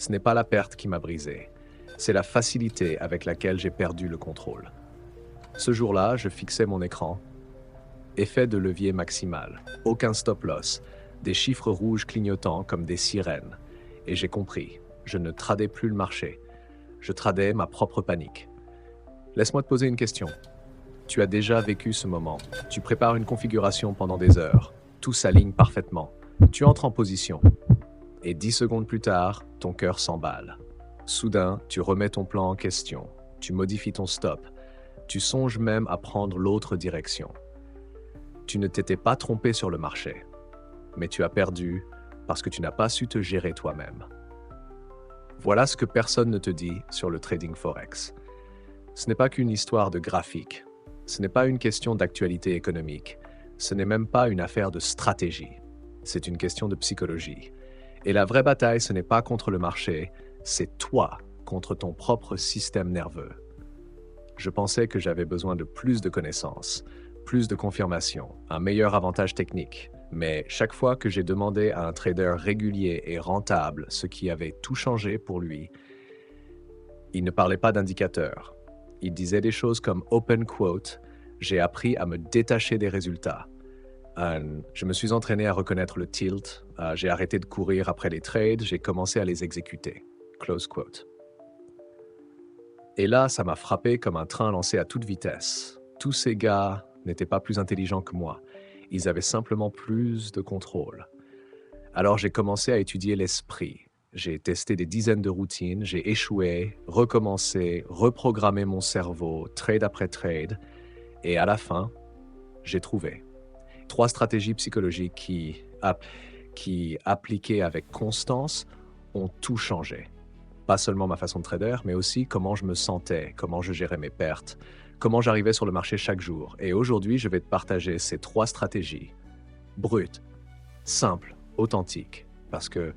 Ce n'est pas la perte qui m'a brisé, c'est la facilité avec laquelle j'ai perdu le contrôle. Ce jour-là, je fixais mon écran. Effet de levier maximal, aucun stop-loss, des chiffres rouges clignotants comme des sirènes. Et j'ai compris, je ne tradais plus le marché, je tradais ma propre panique. Laisse-moi te poser une question. Tu as déjà vécu ce moment. Tu prépares une configuration pendant des heures. Tout s'aligne parfaitement. Tu entres en position. Et 10 secondes plus tard, ton cœur s'emballe. Soudain, tu remets ton plan en question. Tu modifies ton stop. Tu songes même à prendre l'autre direction. Tu ne t'étais pas trompé sur le marché, mais tu as perdu parce que tu n'as pas su te gérer toi-même. Voilà ce que personne ne te dit sur le trading forex. Ce n'est pas qu'une histoire de graphique. Ce n'est pas une question d'actualité économique. Ce n'est même pas une affaire de stratégie. C'est une question de psychologie. Et la vraie bataille, ce n'est pas contre le marché, c'est toi contre ton propre système nerveux. Je pensais que j'avais besoin de plus de connaissances, plus de confirmation, un meilleur avantage technique. Mais chaque fois que j'ai demandé à un trader régulier et rentable ce qui avait tout changé pour lui, il ne parlait pas d'indicateurs. Il disait des choses comme open quote, j'ai appris à me détacher des résultats. Je me suis entraîné à reconnaître le tilt, j'ai arrêté de courir après les trades, j'ai commencé à les exécuter. Close quote. Et là, ça m'a frappé comme un train lancé à toute vitesse. Tous ces gars n'étaient pas plus intelligents que moi. Ils avaient simplement plus de contrôle. Alors j'ai commencé à étudier l'esprit. J'ai testé des dizaines de routines, j'ai échoué, recommencé, reprogrammé mon cerveau, trade après trade. Et à la fin, j'ai trouvé 3 stratégies psychologiques qui, appliquées avec constance, ont tout changé. Pas seulement ma façon de trader, mais aussi comment je me sentais, comment je gérais mes pertes, comment j'arrivais sur le marché chaque jour. Et aujourd'hui, je vais te partager ces 3 stratégies, brutes, simples, authentiques, parce que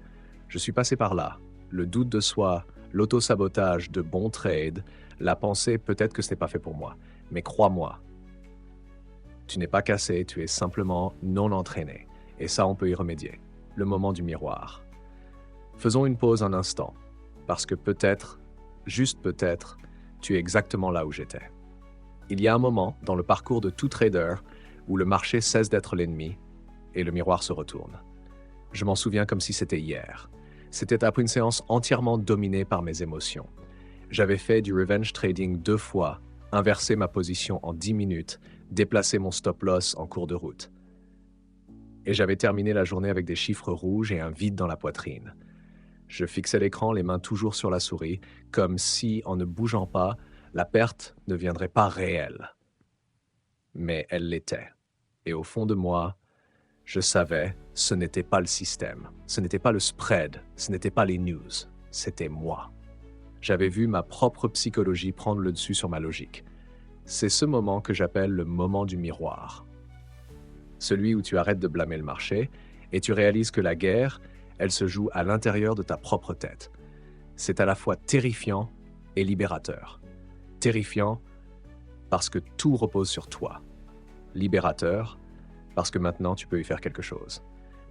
je suis passé par là. Le doute de soi, l'auto-sabotage de bons trades, la pensée peut-être que ce n'est pas fait pour moi. Mais crois-moi, tu n'es pas cassé, tu es simplement non entraîné. Et ça, on peut y remédier. Le moment du miroir. Faisons une pause un instant, parce que peut-être, juste peut-être, tu es exactement là où j'étais. Il y a un moment dans le parcours de tout trader où le marché cesse d'être l'ennemi et le miroir se retourne. Je m'en souviens comme si c'était hier. C'était après une séance entièrement dominée par mes émotions. J'avais fait du revenge trading 2 fois, inversé ma position en 10 minutes, déplacé mon stop-loss en cours de route. Et j'avais terminé la journée avec des chiffres rouges et un vide dans la poitrine. Je fixais l'écran, les mains toujours sur la souris, comme si, en ne bougeant pas, la perte ne viendrait pas réelle. Mais elle l'était. Et au fond de moi, je savais, ce n'était pas le système, ce n'était pas le spread, ce n'était pas les news, c'était moi. J'avais vu ma propre psychologie prendre le dessus sur ma logique. C'est ce moment que j'appelle le moment du miroir. Celui où tu arrêtes de blâmer le marché et tu réalises que la guerre, elle se joue à l'intérieur de ta propre tête. C'est à la fois terrifiant et libérateur. Terrifiant parce que tout repose sur toi. Libérateur parce que maintenant tu peux y faire quelque chose.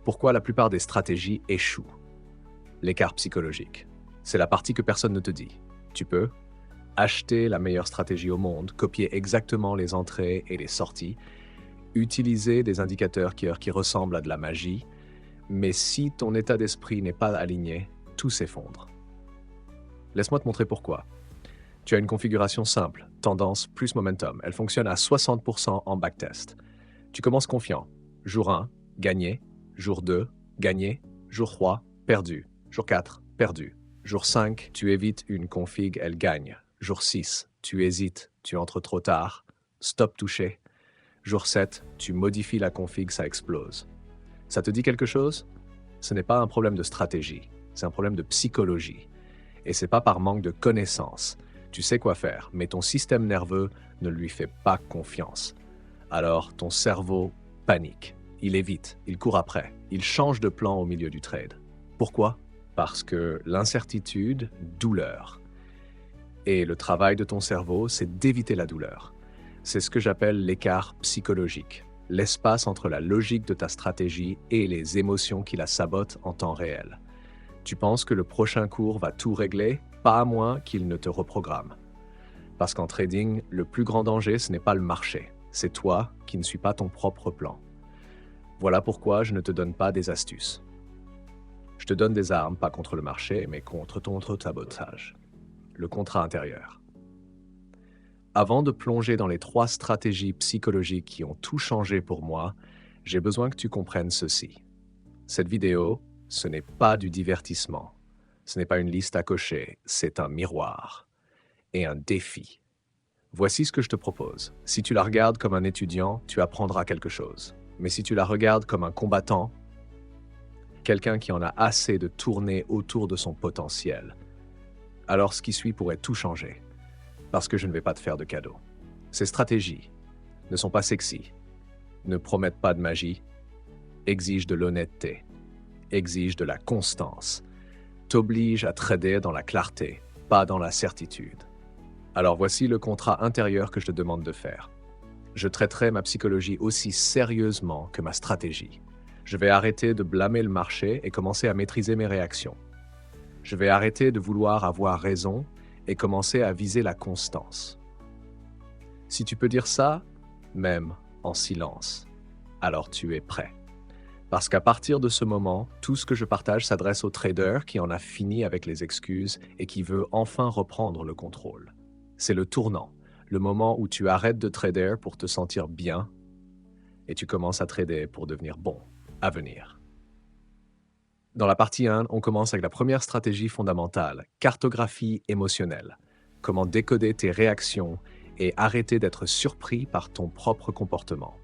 Pourquoi la plupart des stratégies échouent? L'écart psychologique. C'est la partie que personne ne te dit. Tu peux acheter la meilleure stratégie au monde, copier exactement les entrées et les sorties, utiliser des indicateurs qui ressemblent à de la magie, mais si ton état d'esprit n'est pas aligné, tout s'effondre. Laisse-moi te montrer pourquoi. Tu as une configuration simple, tendance plus momentum. Elle fonctionne à 60% en backtest. Tu commences confiant. Jour 1, gagné. Jour 2, gagné. Jour 3, perdu. Jour 4, perdu. Jour 5, tu évites une config, elle gagne. Jour 6, tu hésites, tu entres trop tard. Stop touché. Jour 7, tu modifies la config, ça explose. Ça te dit quelque chose? Ce n'est pas un problème de stratégie, c'est un problème de psychologie. Et c'est pas par manque de connaissances. Tu sais quoi faire, mais ton système nerveux ne lui fait pas confiance. Alors ton cerveau panique, il évite, il court après, il change de plan au milieu du trade. Pourquoi? Parce que l'incertitude, douleur. Et le travail de ton cerveau, c'est d'éviter la douleur. C'est ce que j'appelle l'écart psychologique, l'espace entre la logique de ta stratégie et les émotions qui la sabotent en temps réel. Tu penses que le prochain cours va tout régler, pas à moins qu'il ne te reprogramme. Parce qu'en trading, le plus grand danger, ce n'est pas le marché, c'est toi qui ne suis pas ton propre plan. Voilà pourquoi je ne te donne pas des astuces. Je te donne des armes, pas contre le marché, mais contre ton auto-sabotage. Le contrat intérieur. Avant de plonger dans les 3 stratégies psychologiques qui ont tout changé pour moi, j'ai besoin que tu comprennes ceci. Cette vidéo, ce n'est pas du divertissement. Ce n'est pas une liste à cocher, c'est un miroir et un défi. Voici ce que je te propose. Si tu la regardes comme un étudiant, tu apprendras quelque chose. Mais si tu la regardes comme un combattant, quelqu'un qui en a assez de tourner autour de son potentiel, alors ce qui suit pourrait tout changer. Parce que je ne vais pas te faire de cadeaux. Ces stratégies ne sont pas sexy, ne promettent pas de magie, exigent de l'honnêteté, exigent de la constance, t'obligent à trader dans la clarté, pas dans la certitude. Alors voici le contrat intérieur que je te demande de faire. Je traiterai ma psychologie aussi sérieusement que ma stratégie. Je vais arrêter de blâmer le marché et commencer à maîtriser mes réactions. Je vais arrêter de vouloir avoir raison et commencer à viser la constance. Si tu peux dire ça, même en silence, alors tu es prêt. Parce qu'à partir de ce moment, tout ce que je partage s'adresse au trader qui en a fini avec les excuses et qui veut enfin reprendre le contrôle. C'est le tournant, le moment où tu arrêtes de trader pour te sentir bien et tu commences à trader pour devenir bon à venir. Dans la partie 1, on commence avec la première stratégie fondamentale, cartographie émotionnelle. Comment décoder tes réactions et arrêter d'être surpris par ton propre comportement.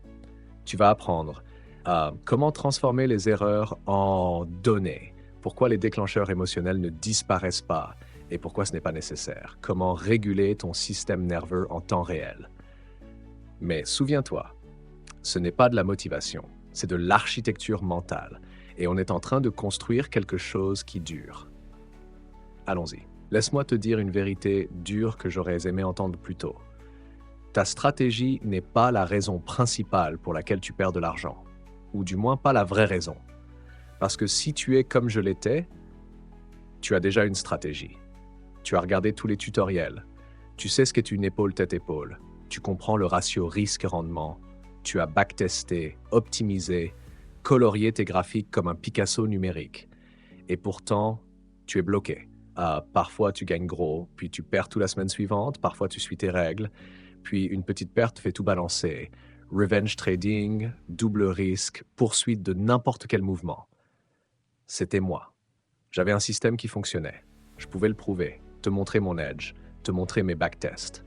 Tu vas apprendre à comment transformer les erreurs en données, pourquoi les déclencheurs émotionnels ne disparaissent pas et pourquoi ce n'est pas nécessaire, comment réguler ton système nerveux en temps réel. Mais souviens-toi, ce n'est pas de la motivation, c'est de l'architecture mentale. Et on est en train de construire quelque chose qui dure. Allons-y. Laisse-moi te dire une vérité dure que j'aurais aimé entendre plus tôt. Ta stratégie n'est pas la raison principale pour laquelle tu perds de l'argent. Ou du moins pas la vraie raison. Parce que si tu es comme je l'étais, tu as déjà une stratégie. Tu as regardé tous les tutoriels. Tu sais ce qu'est une épaule tête-épaule. Tu comprends le ratio risque-rendement. Tu as backtesté, optimisé, colorier tes graphiques comme un Picasso numérique. Et pourtant, tu es bloqué. Parfois, tu gagnes gros, puis tu perds tout la semaine suivante, parfois tu suis tes règles, puis une petite perte fait tout balancer. Revenge trading, double risque, poursuite de n'importe quel mouvement. C'était moi. J'avais un système qui fonctionnait. Je pouvais le prouver, te montrer mon edge, te montrer mes backtests.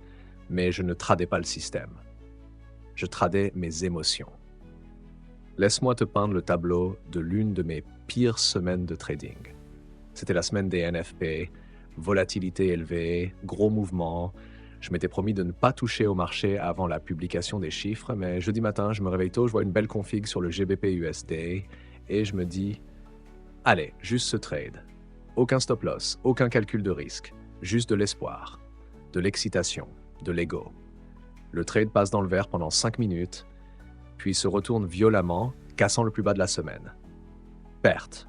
Mais je ne tradais pas le système. Je tradais mes émotions. Laisse-moi te peindre le tableau de l'une de mes pires semaines de trading. C'était la semaine des NFP, volatilité élevée, gros mouvements. Je m'étais promis de ne pas toucher au marché avant la publication des chiffres, mais jeudi matin, je me réveille tôt, je vois une belle config sur le GBP USD et je me dis « Allez, juste ce trade. Aucun stop loss, aucun calcul de risque, juste de l'espoir, de l'excitation, de l'ego. » Le trade passe dans le vert pendant 5 minutes, puis se retourne violemment, cassant le plus bas de la semaine. Perte.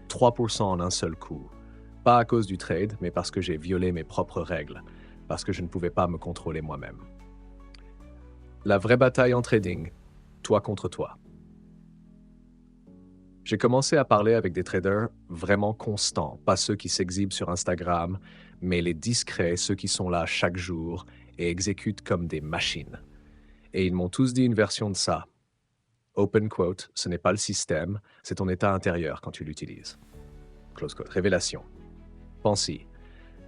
3% en un seul coup. Pas à cause du trade, mais parce que j'ai violé mes propres règles, parce que je ne pouvais pas me contrôler moi-même. La vraie bataille en trading, toi contre toi. J'ai commencé à parler avec des traders vraiment constants, pas ceux qui s'exhibent sur Instagram, mais les discrets, ceux qui sont là chaque jour et exécutent comme des machines. Et ils m'ont tous dit une version de ça. Open quote, ce n'est pas le système, c'est ton état intérieur quand tu l'utilises. Close quote. Révélation. Pense-y.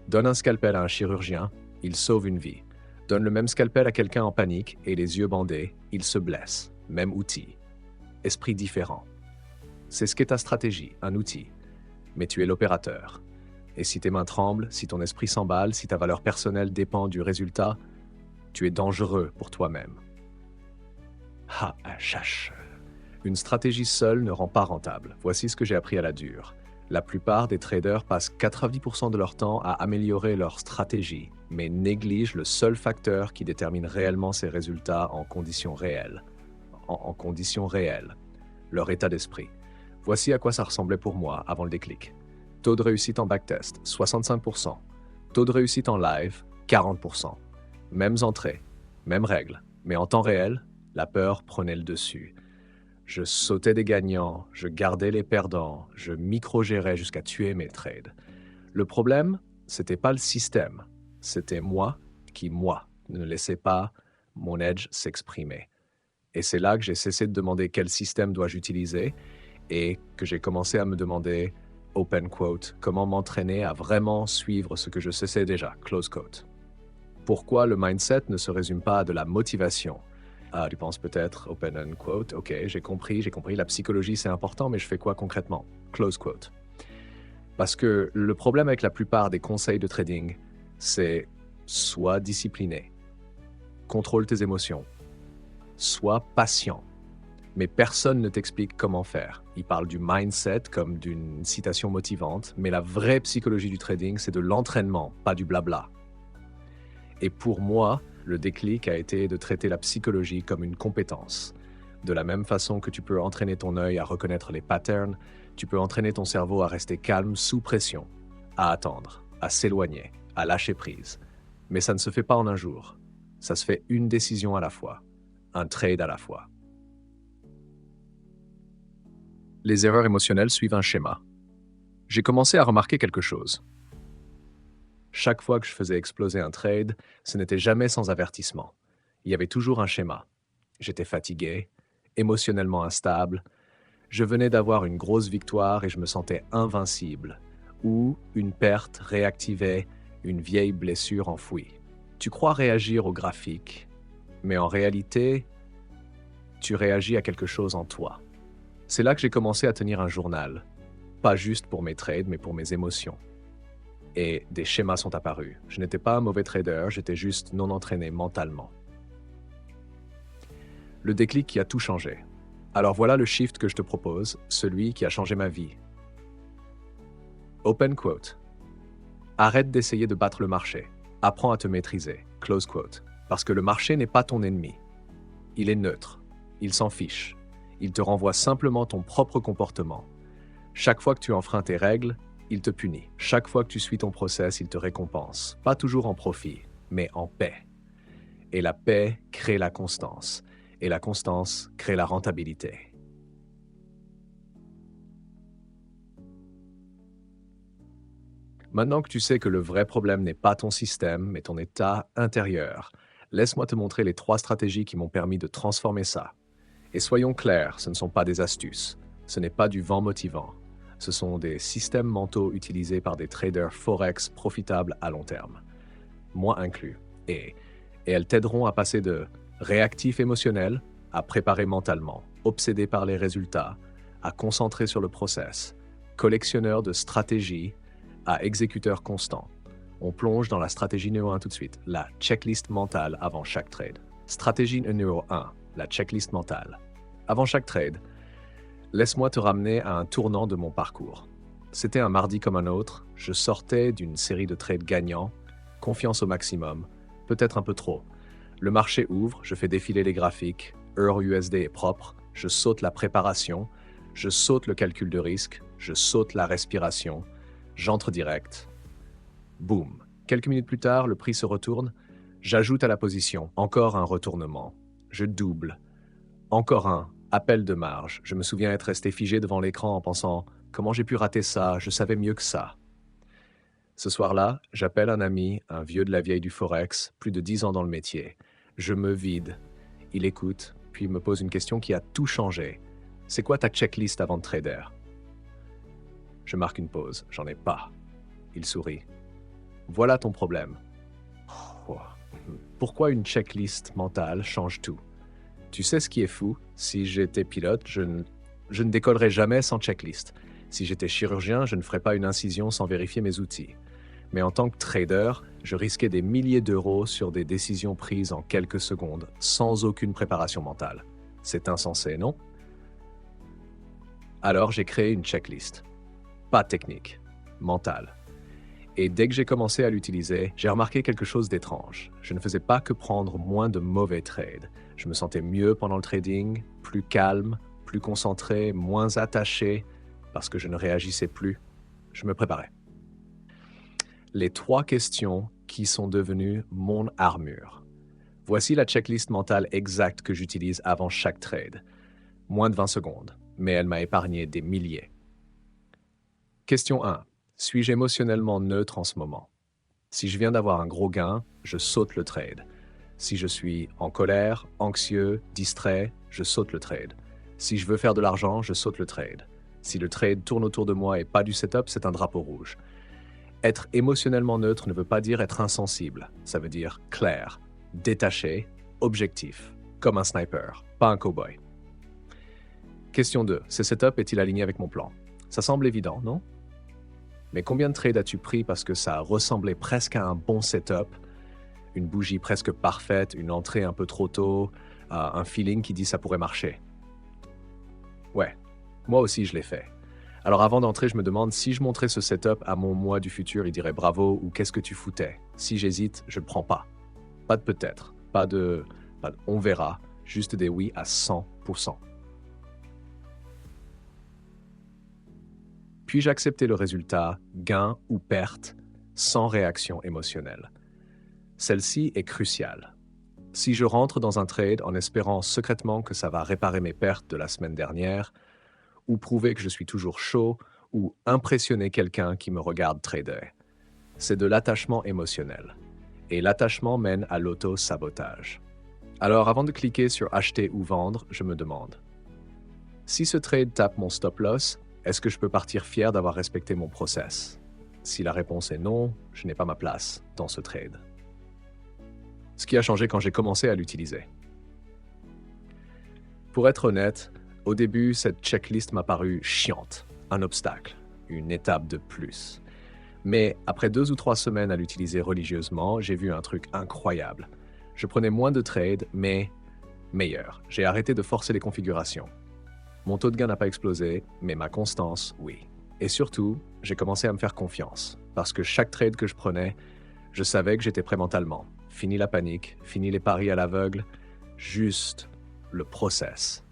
Donne un scalpel à un chirurgien, il sauve une vie. Donne le même scalpel à quelqu'un en panique et les yeux bandés, il se blesse. Même outil. Esprit différent. C'est ce qu'est ta stratégie, un outil. Mais tu es l'opérateur. Et si tes mains tremblent, si ton esprit s'emballe, si ta valeur personnelle dépend du résultat, tu es dangereux pour toi-même. Une stratégie seule ne rend pas rentable. Voici ce que j'ai appris à la dure. La plupart des traders passent 90% de leur temps à améliorer leur stratégie, mais négligent le seul facteur qui détermine réellement ces résultats en conditions réelles. En conditions réelles. Leur état d'esprit. Voici à quoi ça ressemblait pour moi avant le déclic. Taux de réussite en backtest, 65%. Taux de réussite en live, 40%. Mêmes entrées, mêmes règles, mais en temps réel, la peur prenait le dessus. Je sautais des gagnants, je gardais les perdants, je micro-gérais jusqu'à tuer mes trades. Le problème, c'était pas le système, c'était moi qui, ne laissais pas mon edge s'exprimer. Et c'est là que j'ai cessé de demander quel système dois-je utiliser et que j'ai commencé à me demander, open quote, comment m'entraîner à vraiment suivre ce que je sais déjà, close quote. Pourquoi le mindset ne se résume pas à de la motivation? Ah, tu penses peut-être, open quote, ok, j'ai compris, la psychologie c'est important, mais je fais quoi concrètement? Close quote. Parce que le problème avec la plupart des conseils de trading, c'est sois discipliné, contrôle tes émotions, sois patient. Mais personne ne t'explique comment faire. Ils parlent du mindset comme d'une citation motivante, mais la vraie psychologie du trading, c'est de l'entraînement, pas du blabla. Et pour moi, le déclic a été de traiter la psychologie comme une compétence. De la même façon que tu peux entraîner ton œil à reconnaître les patterns, tu peux entraîner ton cerveau à rester calme sous pression, à attendre, à s'éloigner, à lâcher prise. Mais ça ne se fait pas en un jour. Ça se fait une décision à la fois, un trade à la fois. Les erreurs émotionnelles suivent un schéma. J'ai commencé à remarquer quelque chose. Chaque fois que je faisais exploser un trade, ce n'était jamais sans avertissement. Il y avait toujours un schéma. J'étais fatigué, émotionnellement instable. Je venais d'avoir une grosse victoire et je me sentais invincible. Ou une perte réactivait une vieille blessure enfouie. Tu crois réagir au graphique, mais en réalité, tu réagis à quelque chose en toi. C'est là que j'ai commencé à tenir un journal, pas juste pour mes trades, mais pour mes émotions. Et des schémas sont apparus. Je n'étais pas un mauvais trader, j'étais juste non entraîné mentalement. Le déclic qui a tout changé. Alors voilà le shift que je te propose, celui qui a changé ma vie. Open quote. Arrête d'essayer de battre le marché. Apprends à te maîtriser. Close quote. Parce que le marché n'est pas ton ennemi. Il est neutre. Il s'en fiche. Il te renvoie simplement ton propre comportement. Chaque fois que tu enfreins tes règles, il te punit. Chaque fois que tu suis ton process, il te récompense. Pas toujours en profit, mais en paix. Et la paix crée la constance. Et la constance crée la rentabilité. Maintenant que tu sais que le vrai problème n'est pas ton système, mais ton état intérieur, laisse-moi te montrer les 3 stratégies qui m'ont permis de transformer ça. Et soyons clairs, ce ne sont pas des astuces. Ce n'est pas du vent motivant. Ce sont des systèmes mentaux utilisés par des traders forex profitables à long terme, moi inclus. Et elles t'aideront à passer de réactif émotionnel à préparer mentalement, obsédé par les résultats, à concentrer sur le process, collectionneur de stratégies à exécuteur constant. On plonge dans la stratégie numéro 1 tout de suite, la checklist mentale avant chaque trade. Stratégie numéro 1, la checklist mentale. Avant chaque trade, laisse-moi te ramener à un tournant de mon parcours. C'était un mardi comme un autre, je sortais d'une série de trades gagnants, confiance au maximum, peut-être un peu trop. Le marché ouvre, je fais défiler les graphiques, Euro-USD est propre, je saute la préparation, je saute le calcul de risque, je saute la respiration, j'entre direct. Boum. Quelques minutes plus tard, le prix se retourne, j'ajoute à la position, encore un retournement, je double, encore un, appel de marge. Je me souviens être resté figé devant l'écran en pensant « Comment j'ai pu rater ça? Je savais mieux que ça. » Ce soir-là, j'appelle un ami, un vieux de la vieille du Forex, plus de 10 ans dans le métier. Je me vide. Il écoute, puis il me pose une question qui a tout changé. « C'est quoi ta checklist avant de trader ?» Je marque une pause. J'en ai pas. Il sourit. « Voilà ton problème. » Oh. Pourquoi une checklist mentale change tout? Tu sais ce qui est fou? Si j'étais pilote, je ne décollerais jamais sans checklist. Si j'étais chirurgien, je ne ferais pas une incision sans vérifier mes outils. Mais en tant que trader, je risquais des milliers d'euros sur des décisions prises en quelques secondes, sans aucune préparation mentale. C'est insensé, non? Alors j'ai créé une checklist. Pas technique, mentale. Et dès que j'ai commencé à l'utiliser, j'ai remarqué quelque chose d'étrange. Je ne faisais pas que prendre moins de mauvais trades. Je me sentais mieux pendant le trading, plus calme, plus concentré, moins attaché, parce que je ne réagissais plus. Je me préparais. Les 3 questions qui sont devenues mon armure. Voici la checklist mentale exacte que j'utilise avant chaque trade. Moins de 20 secondes, mais elle m'a épargné des milliers. Question 1. Suis-je émotionnellement neutre en ce moment? Si je viens d'avoir un gros gain, je saute le trade. Si je suis en colère, anxieux, distrait, je saute le trade. Si je veux faire de l'argent, je saute le trade. Si le trade tourne autour de moi et pas du setup, c'est un drapeau rouge. Être émotionnellement neutre ne veut pas dire être insensible. Ça veut dire clair, détaché, objectif, comme un sniper, pas un cow-boy. Question 2. Ce setup est-il aligné avec mon plan? Ça semble évident, non? Mais combien de trades as-tu pris parce que ça ressemblait presque à un bon setup? Une bougie presque parfaite, une entrée un peu trop tôt, un feeling qui dit ça pourrait marcher. Ouais, moi aussi je l'ai fait. Alors avant d'entrer, je me demande si je montrais ce setup à mon moi du futur, il dirait bravo ou qu'est-ce que tu foutais? Si j'hésite, je ne prends pas. Pas de peut-être, pas de on verra, juste des oui à 100%. Puis-je accepter le résultat, gain ou perte, sans réaction émotionnelle? Celle-ci est cruciale. Si je rentre dans un trade en espérant secrètement que ça va réparer mes pertes de la semaine dernière, ou prouver que je suis toujours chaud, ou impressionner quelqu'un qui me regarde trader, c'est de l'attachement émotionnel. Et l'attachement mène à l'auto-sabotage. Alors avant de cliquer sur acheter ou vendre, je me demande, si ce trade tape mon stop-loss, est-ce que je peux partir fier d'avoir respecté mon process? Si la réponse est non, je n'ai pas ma place dans ce trade. Ce qui a changé quand j'ai commencé à l'utiliser. Pour être honnête, au début, cette checklist m'a paru chiante, un obstacle, une étape de plus. Mais après 2 ou 3 semaines à l'utiliser religieusement, j'ai vu un truc incroyable. Je prenais moins de trades, mais meilleur. J'ai arrêté de forcer les configurations. Mon taux de gain n'a pas explosé, mais ma constance, oui. Et surtout, j'ai commencé à me faire confiance, parce que chaque trade que je prenais, je savais que j'étais prêt mentalement. Fini la panique, fini les paris à l'aveugle, juste le process.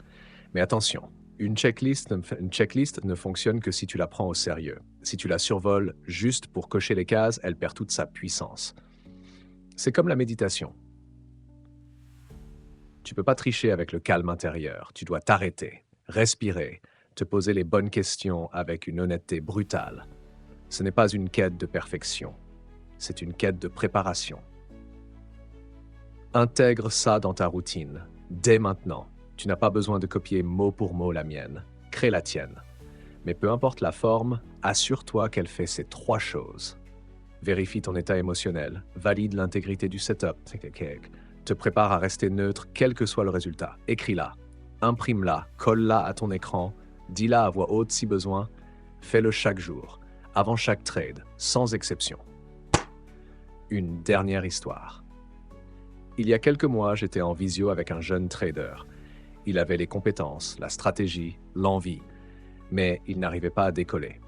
Mais attention, une checklist ne fonctionne que si tu la prends au sérieux. Si tu la survoles juste pour cocher les cases, elle perd toute sa puissance. C'est comme la méditation. Tu peux pas tricher avec le calme intérieur, tu dois t'arrêter, respirer, te poser les bonnes questions avec une honnêteté brutale. Ce n'est pas une quête de perfection, c'est une quête de préparation. Intègre ça dans ta routine, dès maintenant. Tu n'as pas besoin de copier mot pour mot la mienne, crée la tienne. Mais peu importe la forme, assure-toi qu'elle fait ces 3 choses. Vérifie ton état émotionnel, valide l'intégrité du setup, te prépare à rester neutre quel que soit le résultat. Écris-la, imprime-la, colle-la à ton écran, dis-la à voix haute si besoin, fais-le chaque jour, avant chaque trade, sans exception. Une dernière histoire. Il y a quelques mois, j'étais en visio avec un jeune trader. Il avait les compétences, la stratégie, l'envie, mais il n'arrivait pas à décoller.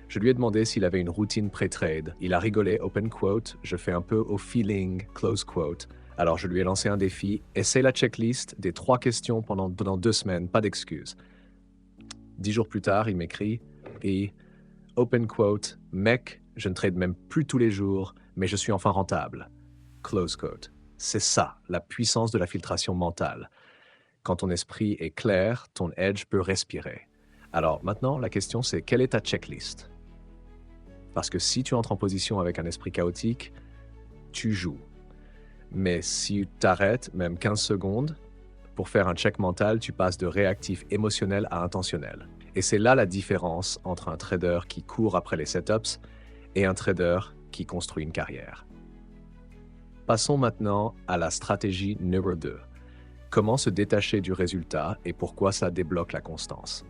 Je lui ai demandé s'il avait une routine pré-trade. Il a rigolé, open quote, je fais un peu au feeling, close quote. Alors je lui ai lancé un défi, essaie la checklist des 3 questions pendant 2 semaines, pas d'excuses. 10 jours plus tard, il m'écrit, et open quote, mec, je ne trade même plus tous les jours, mais je suis enfin rentable. Close quote. C'est ça, la puissance de la filtration mentale. Quand ton esprit est clair, ton edge peut respirer. Alors maintenant, la question c'est, quelle est ta checklist? Parce que si tu entres en position avec un esprit chaotique, tu joues. Mais si tu t'arrêtes, même 15 secondes, pour faire un check mental, tu passes de réactif émotionnel à intentionnel. Et c'est là la différence entre un trader qui court après les setups et un trader qui construit une carrière. Passons maintenant à la stratégie numéro 2. Comment se détacher du résultat et pourquoi ça débloque la constance.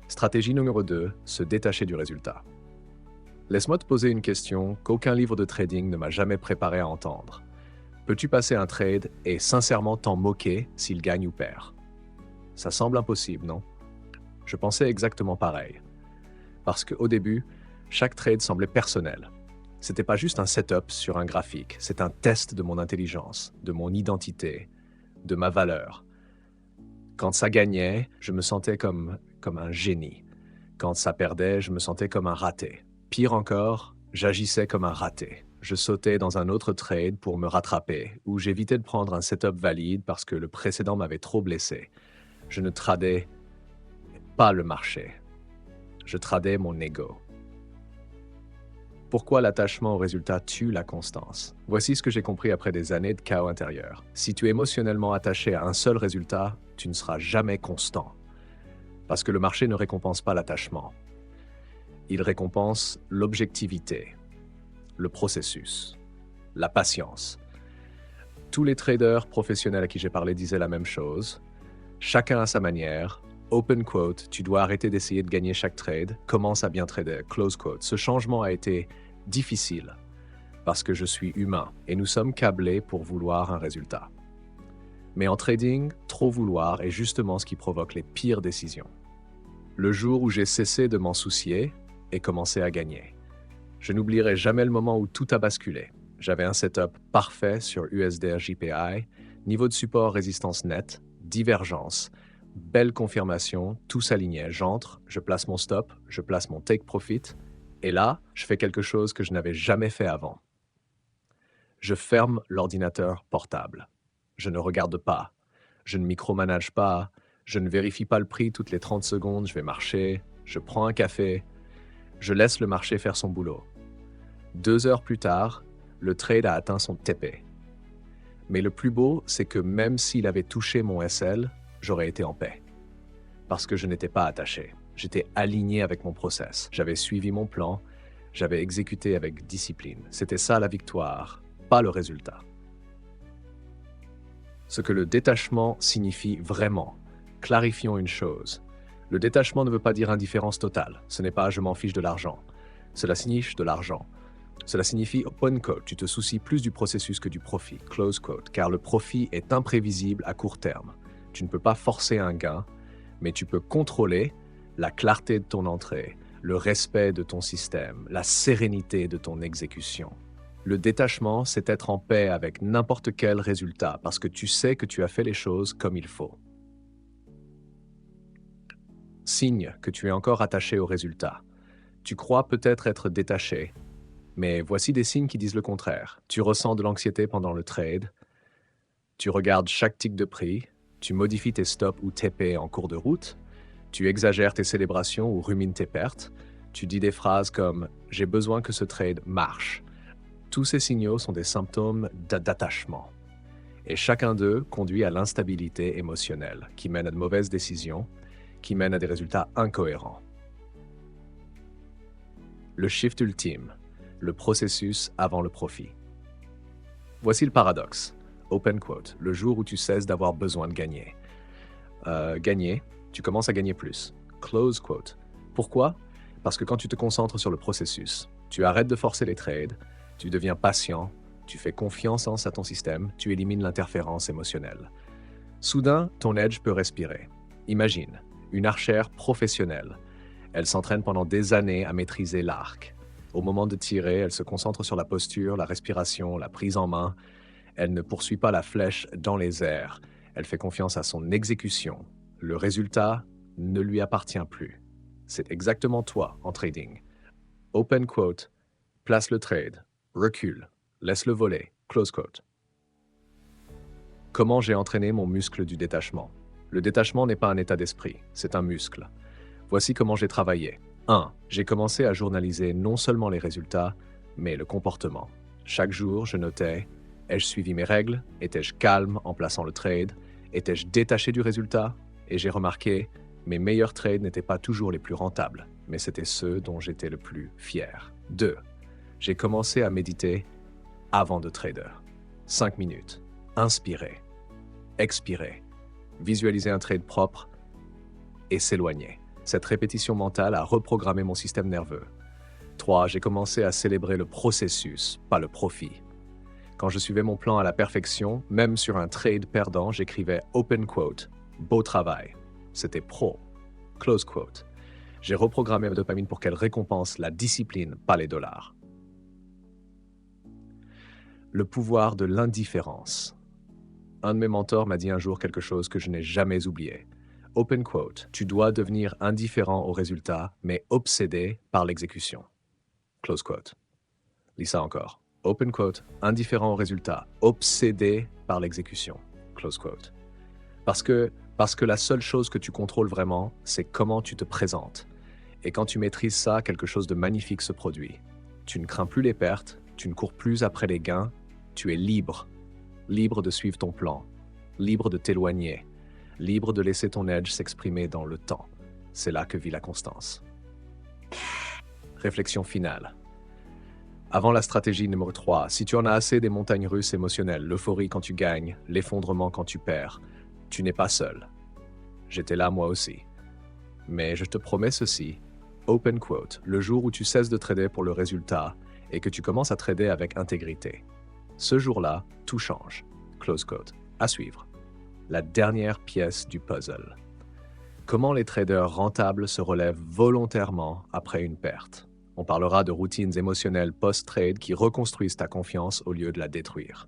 Stratégie numéro 2, se détacher du résultat. Laisse-moi te poser une question qu'aucun livre de trading ne m'a jamais préparé à entendre. Peux-tu passer un trade et sincèrement t'en moquer s'il gagne ou perd? Ça semble impossible, non? Je pensais exactement pareil. Parce qu'au début, chaque trade semblait personnel. C'était pas juste un setup sur un graphique, c'est un test de mon intelligence, de mon identité, de ma valeur. Quand ça gagnait, je me sentais comme un génie. Quand ça perdait, je me sentais comme un raté. Pire encore, j'agissais comme un raté. Je sautais dans un autre trade pour me rattraper, ou j'évitais de prendre un setup valide parce que le précédent m'avait trop blessé. Je ne tradais pas le marché. Je tradais mon ego. Pourquoi l'attachement au résultat tue la constance? Voici ce que j'ai compris après des années de chaos intérieur. Si tu es émotionnellement attaché à un seul résultat, tu ne seras jamais constant. Parce que le marché ne récompense pas l'attachement. Il récompense l'objectivité, le processus, la patience. Tous les traders professionnels à qui j'ai parlé disaient la même chose. Chacun à sa manière. Open quote, tu dois arrêter d'essayer de gagner chaque trade, commence à bien trader. Close quote, ce changement a été difficile parce que je suis humain et nous sommes câblés pour vouloir un résultat. Mais en trading, trop vouloir est justement ce qui provoque les pires décisions. Le jour où j'ai cessé de m'en soucier et commencé à gagner. Je n'oublierai jamais le moment où tout a basculé. J'avais un setup parfait sur USD JPI, niveau de support résistance nette, divergence, belle confirmation, tout s'alignait. J'entre, je place mon stop, je place mon take profit, et là, je fais quelque chose que je n'avais jamais fait avant. Je ferme l'ordinateur portable. Je ne regarde pas. Je ne micromanage pas. Je ne vérifie pas le prix toutes les 30 secondes. Je vais marcher. Je prends un café. Je laisse le marché faire son boulot. 2 heures plus tard, le trade a atteint son TP. Mais le plus beau, c'est que même s'il avait touché mon SL, j'aurais été en paix. Parce que je n'étais pas attaché. J'étais aligné avec mon process. J'avais suivi mon plan. J'avais exécuté avec discipline. C'était ça la victoire, pas le résultat. Ce que le détachement signifie vraiment. Clarifions une chose. Le détachement ne veut pas dire indifférence totale. Ce n'est pas « je m'en fiche de l'argent ». Cela signifie de l'argent. Cela signifie open quote, tu te soucies plus du processus que du profit, close quote, car le profit est imprévisible à court terme. Tu ne peux pas forcer un gain, mais tu peux contrôler la clarté de ton entrée, le respect de ton système, la sérénité de ton exécution. Le détachement, c'est être en paix avec n'importe quel résultat, parce que tu sais que tu as fait les choses comme il faut. Signe que tu es encore attaché au résultat. Tu crois peut-être être détaché, mais voici des signes qui disent le contraire. Tu ressens de l'anxiété pendant le trade, tu regardes chaque tick de prix, tu modifies tes stops ou TP en cours de route, tu exagères tes célébrations ou rumines tes pertes, tu dis des phrases comme « j'ai besoin que ce trade marche ». Tous ces signaux sont des symptômes d'attachement. Et chacun d'eux conduit à l'instabilité émotionnelle, qui mène à de mauvaises décisions, qui mène à des résultats incohérents. Le shift ultime, le processus avant le profit. Voici le paradoxe. Open quote, le jour où tu cesses d'avoir besoin de gagner. Gagner, tu commences à gagner plus. Close quote. Pourquoi? Parce que quand tu te concentres sur le processus, tu arrêtes de forcer les trades, tu deviens patient, tu fais confiance à ton système, tu élimines l'interférence émotionnelle. Soudain, ton edge peut respirer. Imagine, une archère professionnelle. Elle s'entraîne pendant des années à maîtriser l'arc. Au moment de tirer, elle se concentre sur la posture, la respiration, la prise en main. Elle ne poursuit pas la flèche dans les airs. Elle fait confiance à son exécution. Le résultat ne lui appartient plus. C'est exactement toi en trading. Open quote, place le trade, recule, laisse-le voler, close quote. Comment j'ai entraîné mon muscle du détachement? Le détachement n'est pas un état d'esprit, c'est un muscle. Voici comment j'ai travaillé. 1. J'ai commencé à journaliser non seulement les résultats, mais le comportement. Chaque jour, je notais, ai-je suivi mes règles? Étais-je calme en plaçant le trade? Étais-je détaché du résultat? Et j'ai remarqué, mes meilleurs trades n'étaient pas toujours les plus rentables, mais c'était ceux dont j'étais le plus fier. 2. J'ai commencé à méditer avant de trader. 5 minutes. Inspirer. Expirer. Visualiser un trade propre et s'éloigner. Cette répétition mentale a reprogrammé mon système nerveux. 3. J'ai commencé à célébrer le processus, pas le profit. Quand je suivais mon plan à la perfection, même sur un trade perdant, j'écrivais open quote, beau travail. C'était pro. Close quote. J'ai reprogrammé ma dopamine pour qu'elle récompense la discipline, pas les dollars. Le pouvoir de l'indifférence. Un de mes mentors m'a dit un jour quelque chose que je n'ai jamais oublié. Open quote, tu dois devenir indifférent au résultat, mais obsédé par l'exécution. Close quote. Lis ça encore. Open quote. Indifférent au résultat. Obsédé par l'exécution. Close quote. Parce que la seule chose que tu contrôles vraiment, c'est comment tu te présentes. Et quand tu maîtrises ça, quelque chose de magnifique se produit. Tu ne crains plus les pertes, tu ne cours plus après les gains, tu es libre. Libre de suivre ton plan, libre de t'éloigner, libre de laisser ton edge s'exprimer dans le temps. C'est là que vit la constance. Réflexion finale. Avant la stratégie numéro 3, si tu en as assez des montagnes russes émotionnelles, l'euphorie quand tu gagnes, l'effondrement quand tu perds, tu n'es pas seul. J'étais là moi aussi. Mais je te promets ceci, open quote, le jour où tu cesses de trader pour le résultat et que tu commences à trader avec intégrité. Ce jour-là, tout change. Close quote. À suivre. La dernière pièce du puzzle. Comment les traders rentables se relèvent volontairement après une perte. On parlera de routines émotionnelles post-trade qui reconstruisent ta confiance au lieu de la détruire.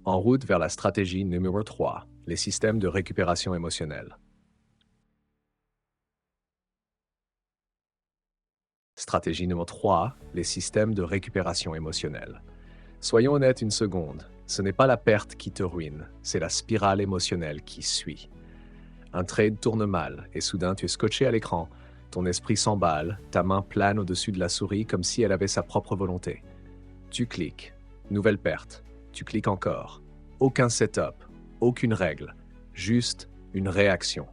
En route vers la stratégie numéro 3, les systèmes de récupération émotionnelle. Stratégie numéro 3, les systèmes de récupération émotionnelle. Soyons honnêtes une seconde, ce n'est pas la perte qui te ruine, c'est la spirale émotionnelle qui suit. Un trade tourne mal et soudain tu es scotché à l'écran, ton esprit s'emballe, ta main plane au-dessus de la souris comme si elle avait sa propre volonté. Tu cliques, nouvelle perte, tu cliques encore. Aucun setup, aucune règle, juste une réaction.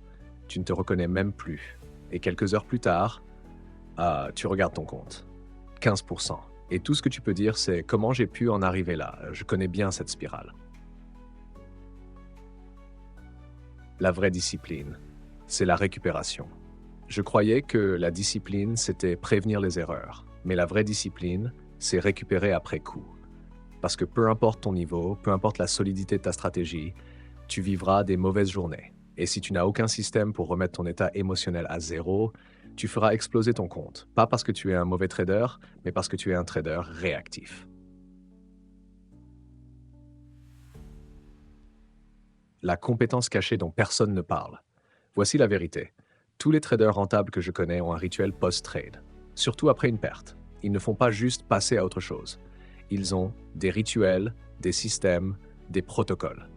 Tu ne te reconnais même plus. Et quelques heures plus tard, tu regardes ton compte. 15%. Et tout ce que tu peux dire, c'est comment j'ai pu en arriver là. Je connais bien cette spirale. La vraie discipline, c'est la récupération. Je croyais que la discipline, c'était prévenir les erreurs. Mais la vraie discipline, c'est récupérer après coup. Parce que peu importe ton niveau, peu importe la solidité de ta stratégie, tu vivras des mauvaises journées. Et si tu n'as aucun système pour remettre ton état émotionnel à zéro, tu feras exploser ton compte. Pas parce que tu es un mauvais trader, mais parce que tu es un trader réactif. La compétence cachée dont personne ne parle. Voici la vérité. Tous les traders rentables que je connais ont un rituel post-trade. Surtout après une perte. Ils ne font pas juste passer à autre chose. Ils ont des rituels, des systèmes, des protocoles.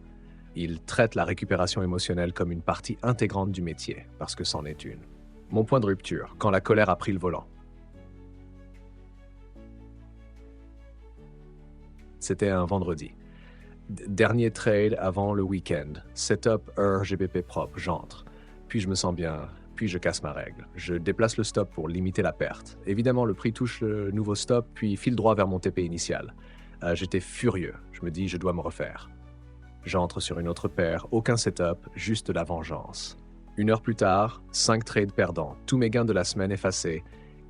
Ils traitent la récupération émotionnelle comme une partie intégrante du métier, parce que c'en est une. Mon point de rupture, quand la colère a pris le volant. C'était un vendredi. Dernier trade avant le week-end. Setup heure GBP propre, j'entre. Puis je me sens bien, puis je casse ma règle. Je déplace le stop pour limiter la perte. Évidemment, le prix touche le nouveau stop, puis file droit vers mon TP initial. J'étais furieux. Je me dis, je dois me refaire. J'entre sur une autre paire, aucun setup, juste de la vengeance. 1 heure plus tard, 5 trades perdants, tous mes gains de la semaine effacés,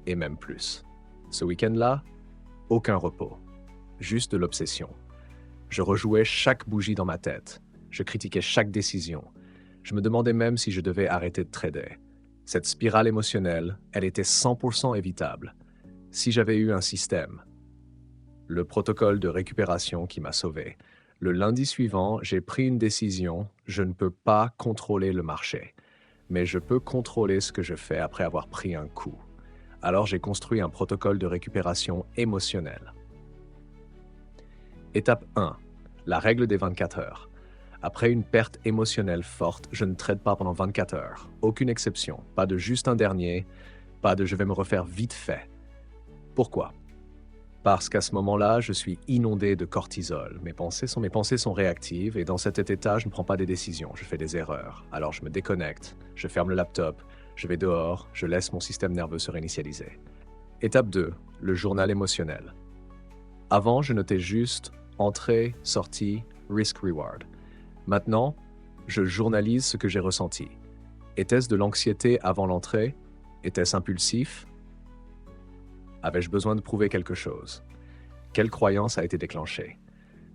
et même plus. Ce week-end-là, aucun repos, juste de l'obsession. Je rejouais chaque bougie dans ma tête, je critiquais chaque décision. Je me demandais même si je devais arrêter de trader. Cette spirale émotionnelle, elle était 100% évitable. Si j'avais eu un système. Le protocole de récupération qui m'a sauvé. Le lundi suivant, j'ai pris une décision, je ne peux pas contrôler le marché. Mais je peux contrôler ce que je fais après avoir pris un coup. Alors j'ai construit un protocole de récupération émotionnelle. Étape 1. La règle des 24 heures. Après une perte émotionnelle forte, je ne trade pas pendant 24 heures. Aucune exception. Pas de juste un dernier. Pas de je vais me refaire vite fait. Pourquoi? Parce qu'à ce moment-là, je suis inondé de cortisol. Mes pensées sont réactives et dans cet état, je ne prends pas des décisions, je fais des erreurs. Alors je me déconnecte, je ferme le laptop, je vais dehors, je laisse mon système nerveux se réinitialiser. Étape 2, le journal émotionnel. Avant, je notais juste entrée, sortie, risk-reward. Maintenant, je journalise ce que j'ai ressenti. Était-ce de l'anxiété avant l'entrée? Était-ce impulsif? Avais-je besoin de prouver quelque chose? Quelle croyance a été déclenchée?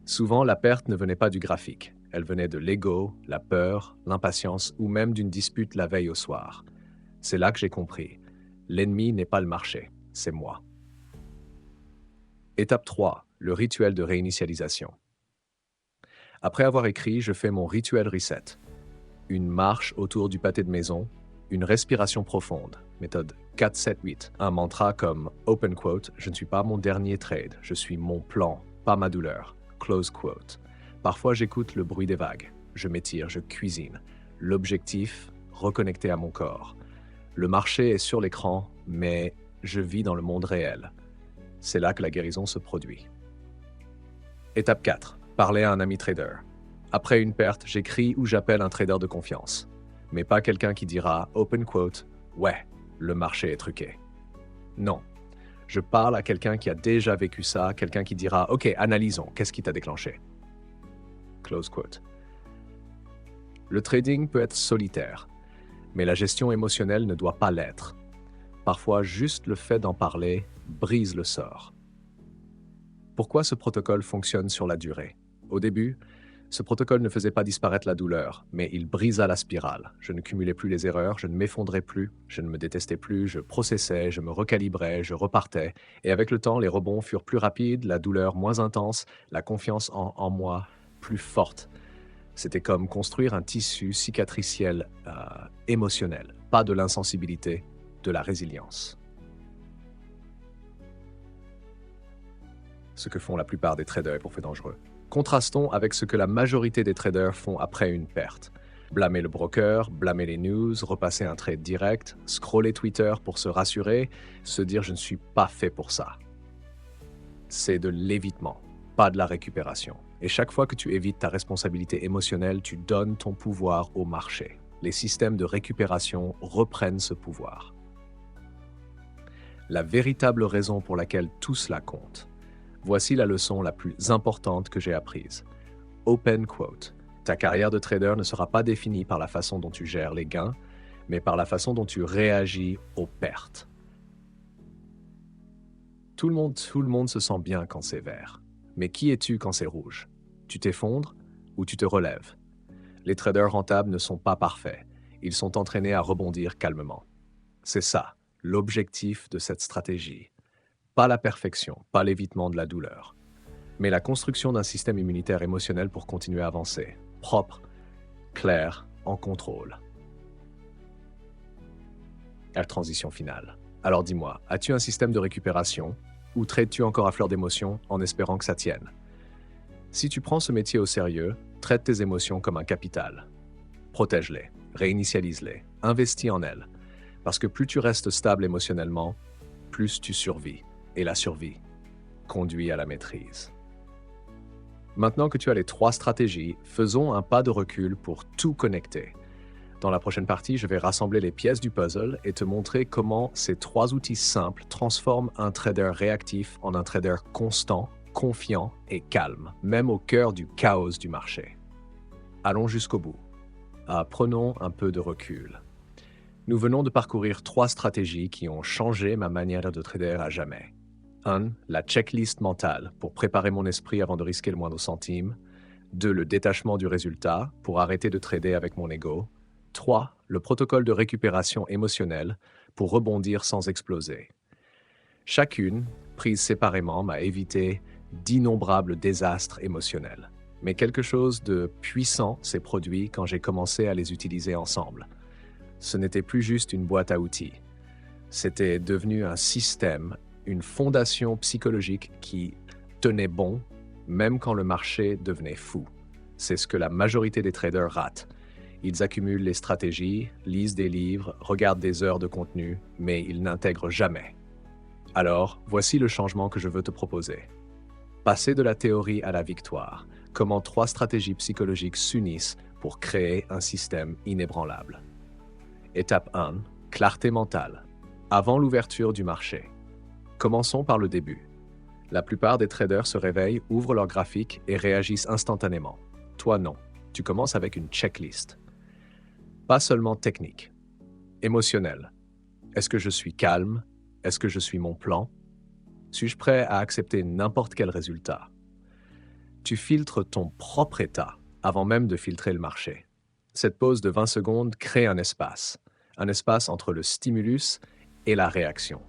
Souvent, la perte ne venait pas du graphique. Elle venait de l'ego, la peur, l'impatience ou même d'une dispute la veille au soir. C'est là que j'ai compris. L'ennemi n'est pas le marché, c'est moi. Étape 3, le rituel de réinitialisation. Après avoir écrit, je fais mon rituel reset. Une marche autour du pâté de maison, Une respiration profonde, méthode 4-7-8. Un mantra comme open quote, je ne suis pas mon dernier trade, je suis mon plan, pas ma douleur, close quote. Parfois j'écoute le bruit des vagues, je m'étire, je cuisine. L'objectif, reconnecter à mon corps. Le marché est sur l'écran, mais je vis dans le monde réel. C'est là que la guérison se produit. Étape 4. Parler à un ami trader. Après une perte, j'écris ou j'appelle un trader de confiance. Mais pas quelqu'un qui dira, open quote, ouais, le marché est truqué. Non. Je parle à quelqu'un qui a déjà vécu ça, quelqu'un qui dira, ok, analysons, qu'est-ce qui t'a déclenché? Close quote. Le trading peut être solitaire, mais la gestion émotionnelle ne doit pas l'être. Parfois, juste le fait d'en parler brise le sort. Pourquoi ce protocole fonctionne sur la durée? Au début, ce protocole ne faisait pas disparaître la douleur, mais il brisa la spirale. Je ne cumulais plus les erreurs, je ne m'effondrais plus, je ne me détestais plus, je processais, je me recalibrais, je repartais. Et avec le temps, les rebonds furent plus rapides, la douleur moins intense, la confiance en moi plus forte. C'était comme construire un tissu cicatriciel émotionnel, pas de l'insensibilité, de la résilience. Ce que font la plupart des traders est pour fait dangereux. Contrastons avec ce que la majorité des traders font après une perte. Blâmer le broker, blâmer les news, repasser un trade direct, scroller Twitter pour se rassurer, se dire « je ne suis pas fait pour ça ». C'est de l'évitement, pas de la récupération. Et chaque fois que tu évites ta responsabilité émotionnelle, tu donnes ton pouvoir au marché. Les systèmes de récupération reprennent ce pouvoir. La véritable raison pour laquelle tout cela compte. Voici la leçon la plus importante que j'ai apprise. Open quote. Ta carrière de trader ne sera pas définie par la façon dont tu gères les gains, mais par la façon dont tu réagis aux pertes. Tout le monde se sent bien quand c'est vert. Mais qui es-tu quand c'est rouge? Tu t'effondres ou tu te relèves? Les traders rentables ne sont pas parfaits. Ils sont entraînés à rebondir calmement. C'est ça, l'objectif de cette stratégie. Pas la perfection, pas l'évitement de la douleur, mais la construction d'un système immunitaire émotionnel pour continuer à avancer, propre, clair, en contrôle. La transition finale. Alors dis-moi, as-tu un système de récupération ou traites-tu encore à fleur d'émotions en espérant que ça tienne? Si tu prends ce métier au sérieux, traite tes émotions comme un capital. Protège-les, réinitialise-les, investis en elles. Parce que plus tu restes stable émotionnellement, plus tu survis. Et la survie conduit à la maîtrise. Maintenant que tu as les 3 stratégies, faisons un pas de recul pour tout connecter. Dans la prochaine partie, je vais rassembler les pièces du puzzle et te montrer comment ces 3 outils simples transforment un trader réactif en un trader constant, confiant et calme, même au cœur du chaos du marché. Allons jusqu'au bout. Prenons un peu de recul. Nous venons de parcourir 3 stratégies qui ont changé ma manière de trader à jamais. 1. La checklist mentale pour préparer mon esprit avant de risquer le moindre centime. 2. Le détachement du résultat pour arrêter de trader avec mon ego. 3. Le protocole de récupération émotionnelle pour rebondir sans exploser. Chacune, prise séparément, m'a évité d'innombrables désastres émotionnels. Mais quelque chose de puissant s'est produit quand j'ai commencé à les utiliser ensemble. Ce n'était plus juste une boîte à outils. C'était devenu un système, une fondation psychologique qui tenait bon, même quand le marché devenait fou. C'est ce que la majorité des traders ratent. Ils accumulent les stratégies, lisent des livres, regardent des heures de contenu, mais ils n'intègrent jamais. Alors, voici le changement que je veux te proposer. Passer de la théorie à la victoire. Comment 3 stratégies psychologiques s'unissent pour créer un système inébranlable. Étape 1. Clarté mentale. Avant l'ouverture du marché. Commençons par le début. La plupart des traders se réveillent, ouvrent leur graphique et réagissent instantanément. Toi non. Tu commences avec une checklist. Pas seulement technique. Émotionnel. Est-ce que je suis calme? Est-ce que je suis mon plan? Suis-je prêt à accepter n'importe quel résultat? Tu filtres ton propre état avant même de filtrer le marché. Cette pause de 20 secondes crée un espace entre le stimulus et la réaction.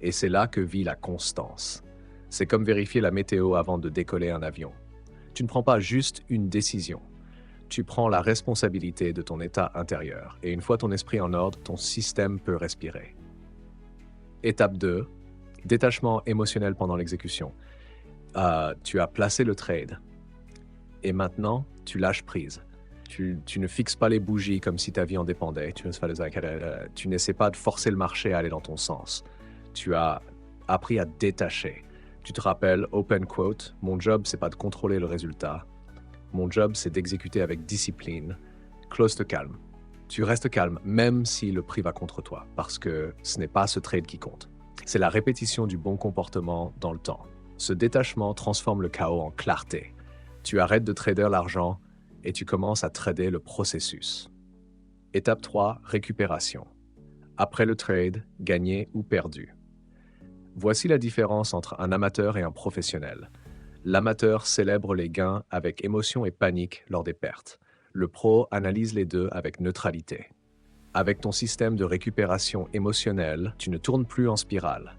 Et c'est là que vit la constance. C'est comme vérifier la météo avant de décoller un avion. Tu ne prends pas juste une décision. tu prends la responsabilité de ton état intérieur. Et une fois ton esprit en ordre, ton système peut respirer. Étape 2, détachement émotionnel pendant l'exécution. Tu as placé le trade. Et maintenant, tu lâches prise. Tu ne fixes pas les bougies comme si ta vie en dépendait. Tu n'essaies pas de forcer le marché à aller dans ton sens. Tu as appris à détacher. Tu te rappelles, open quote, mon job, c'est pas de contrôler le résultat. Mon job, c'est d'exécuter avec discipline. Close te calme. Tu restes calme, même si le prix va contre toi, parce que ce n'est pas ce trade qui compte. C'est la répétition du bon comportement dans le temps. Ce détachement transforme le chaos en clarté. Tu arrêtes de trader l'argent et tu commences à trader le processus. Étape 3, récupération. Après le trade, gagné ou perdu. Voici la différence entre un amateur et un professionnel. L'amateur célèbre les gains avec émotion et panique lors des pertes. Le pro analyse les deux avec neutralité. Avec ton système de récupération émotionnelle, tu ne tournes plus en spirale.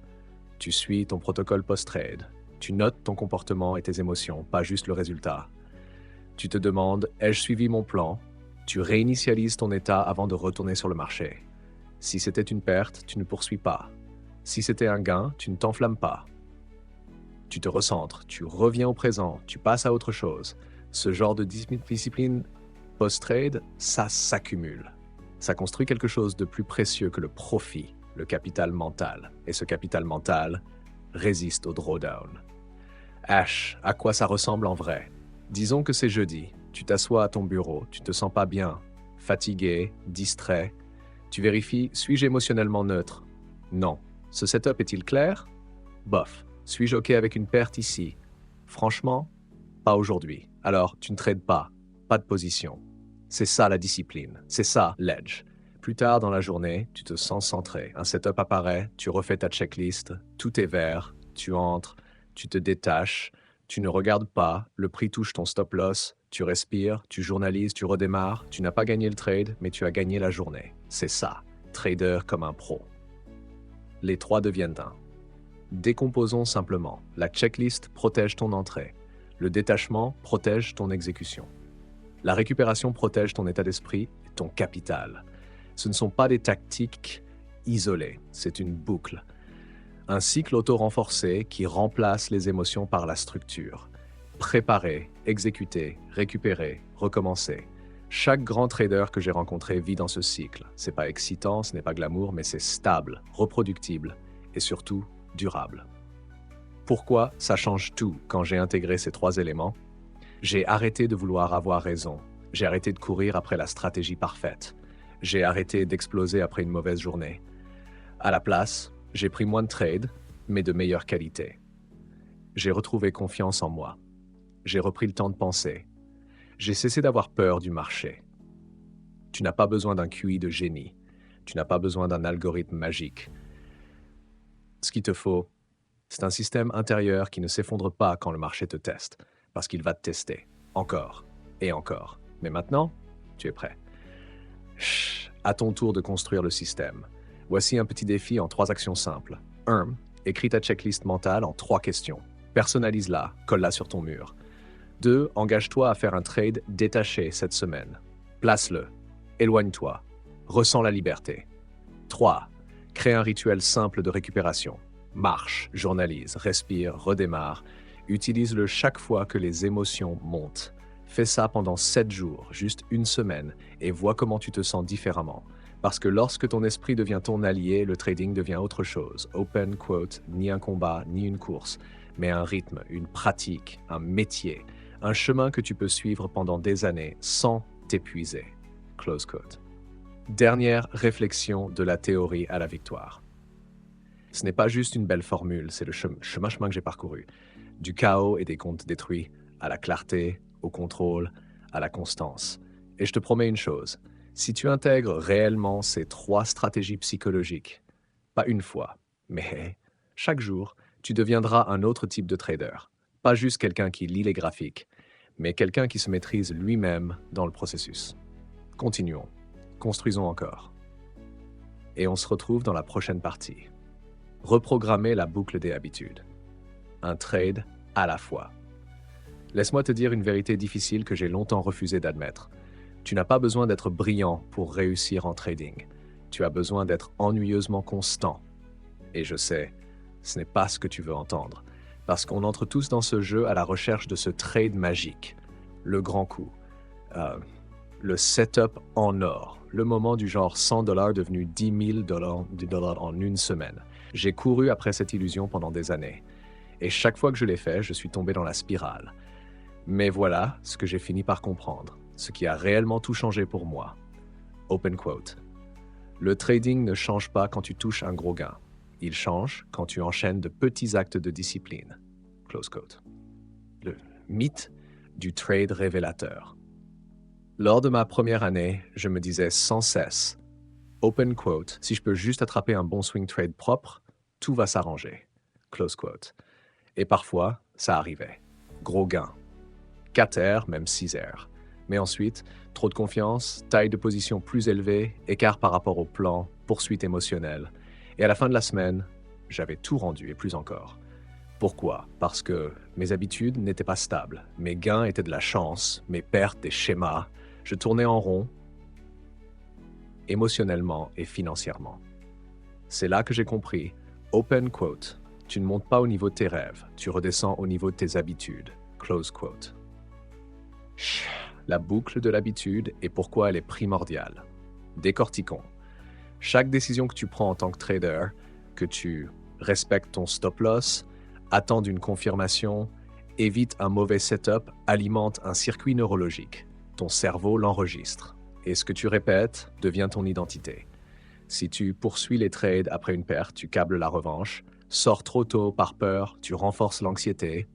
Tu suis ton protocole post-trade. Tu notes ton comportement et tes émotions, pas juste le résultat. Tu te demandes, ai-je suivi mon plan? Tu réinitialises ton état avant de retourner sur le marché. Si c'était une perte, tu ne poursuis pas. Si c'était un gain, tu ne t'enflammes pas. Tu te recentres, tu reviens au présent, tu passes à autre chose. Ce genre de discipline post-trade, ça s'accumule. Ça construit quelque chose de plus précieux que le profit, le capital mental. Et ce capital mental résiste au drawdown. Ash, à quoi ça ressemble en vrai? Disons que c'est jeudi, tu t'assois à ton bureau, tu te sens pas bien, fatigué, distrait. Tu vérifies, suis-je émotionnellement neutre? Non. Ce setup est-il clair? Bof. Suis-je OK avec une perte ici? Franchement, pas aujourd'hui. Alors, tu ne trades pas de position. C'est ça la discipline, c'est ça l'edge. Plus tard dans la journée, tu te sens centré. Un setup apparaît, tu refais ta checklist, tout est vert, tu entres, tu te détaches, tu ne regardes pas, le prix touche ton stop loss, tu respires, tu journalises, tu redémarres, tu n'as pas gagné le trade, mais tu as gagné la journée. C'est ça, trader comme un pro. Les trois deviennent un. Décomposons simplement. La checklist protège ton entrée. Le détachement protège ton exécution. La récupération protège ton état d'esprit et ton capital. Ce ne sont pas des tactiques isolées, c'est une boucle. Un cycle auto-renforcé qui remplace les émotions par la structure. Préparer, exécuter, récupérer, recommencer. Chaque grand trader que j'ai rencontré vit dans ce cycle. C'est pas excitant, ce n'est pas glamour, mais c'est stable, reproductible et surtout durable. Pourquoi ça change tout quand j'ai intégré ces trois éléments? J'ai arrêté de vouloir avoir raison. J'ai arrêté de courir après la stratégie parfaite. J'ai arrêté d'exploser après une mauvaise journée. À la place, j'ai pris moins de trades, mais de meilleure qualité. J'ai retrouvé confiance en moi. J'ai repris le temps de penser. J'ai cessé d'avoir peur du marché. Tu n'as pas besoin d'un QI de génie. Tu n'as pas besoin d'un algorithme magique. Ce qu'il te faut, c'est un système intérieur qui ne s'effondre pas quand le marché te teste, parce qu'il va te tester, encore et encore. Mais maintenant, tu es prêt. Chut, à ton tour de construire le système. Voici un petit défi en 3 actions simples. 1. Écris ta checklist mentale en 3 questions. Personnalise-la, colle-la sur ton mur. 2. Engage-toi à faire un trade détaché cette semaine. Place-le. Éloigne-toi. Ressens la liberté. 3. Crée un rituel simple de récupération. Marche, journalise, respire, redémarre. Utilise-le chaque fois que les émotions montent. Fais ça pendant 7 jours, juste une semaine, et vois comment tu te sens différemment. Parce que lorsque ton esprit devient ton allié, le trading devient autre chose. Open quote, ni un combat, ni une course, mais un rythme, une pratique, un métier, un chemin que tu peux suivre pendant des années sans t'épuiser. Close quote. Dernière réflexion de la théorie à la victoire. Ce n'est pas juste une belle formule, c'est le chemin que j'ai parcouru. Du chaos et des comptes détruits, à la clarté, au contrôle, à la constance. Et je te promets une chose, si tu intègres réellement ces 3 stratégies psychologiques, pas une fois, mais chaque jour, tu deviendras un autre type de trader. Pas juste quelqu'un qui lit les graphiques, mais quelqu'un qui se maîtrise lui-même dans le processus. Continuons, construisons encore. Et on se retrouve dans la prochaine partie. Reprogrammer la boucle des habitudes. Un trade à la fois. Laisse-moi te dire une vérité difficile que j'ai longtemps refusé d'admettre. Tu n'as pas besoin d'être brillant pour réussir en trading. Tu as besoin d'être ennuyeusement constant. Et je sais, ce n'est pas ce que tu veux entendre. Parce qu'on entre tous dans ce jeu à la recherche de ce trade magique. Le grand coup. Le setup en or. Le moment du genre 100$ devenu 10 000 dollars en une semaine. J'ai couru après cette illusion pendant des années. Et chaque fois que je l'ai fait, je suis tombé dans la spirale. Mais voilà ce que j'ai fini par comprendre. Ce qui a réellement tout changé pour moi. Open quote. Le trading ne change pas quand tu touches un gros gain. Il change quand tu enchaînes de petits actes de discipline. Close quote. Le mythe du trade révélateur. Lors de ma première année, je me disais sans cesse, open quote, si je peux juste attraper un bon swing trade propre, tout va s'arranger. Close quote. Et parfois, ça arrivait. Gros gain. 4 R, même 6 R. Mais ensuite, trop de confiance, taille de position plus élevée, écart par rapport au plan, poursuite émotionnelle. Et à la fin de la semaine, j'avais tout rendu et plus encore. Pourquoi? Parce que mes habitudes n'étaient pas stables. Mes gains étaient de la chance, mes pertes des schémas. Je tournais en rond, émotionnellement et financièrement. C'est là que j'ai compris, open quote, tu ne montes pas au niveau de tes rêves, tu redescends au niveau de tes habitudes. Close quote. La boucle de l'habitude et pourquoi elle est primordiale. Décortiquons. Chaque décision que tu prends en tant que trader, que tu respectes ton stop loss, attends une confirmation, évite un mauvais setup, alimente un circuit neurologique. Ton cerveau l'enregistre. Et ce que tu répètes devient ton identité. Si tu poursuis les trades après une perte, tu câbles la revanche. Sors trop tôt par peur, tu renforces l'anxiété.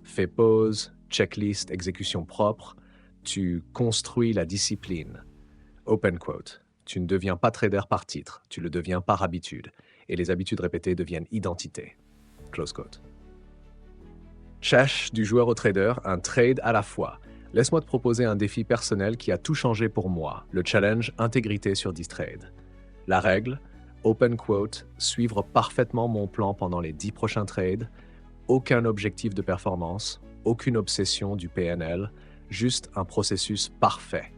Fais pause, checklist, exécution propre. Tu construis la discipline. Open quote. Tu ne deviens pas trader par titre, tu le deviens par habitude. Et les habitudes répétées deviennent identité. Close quote. Cherche du joueur au trader un trade à la fois. Laisse-moi te proposer un défi personnel qui a tout changé pour moi, le challenge intégrité sur 10 trades. La règle, open quote, suivre parfaitement mon plan pendant les 10 prochains trades, aucun objectif de performance, aucune obsession du PNL, juste un processus parfait.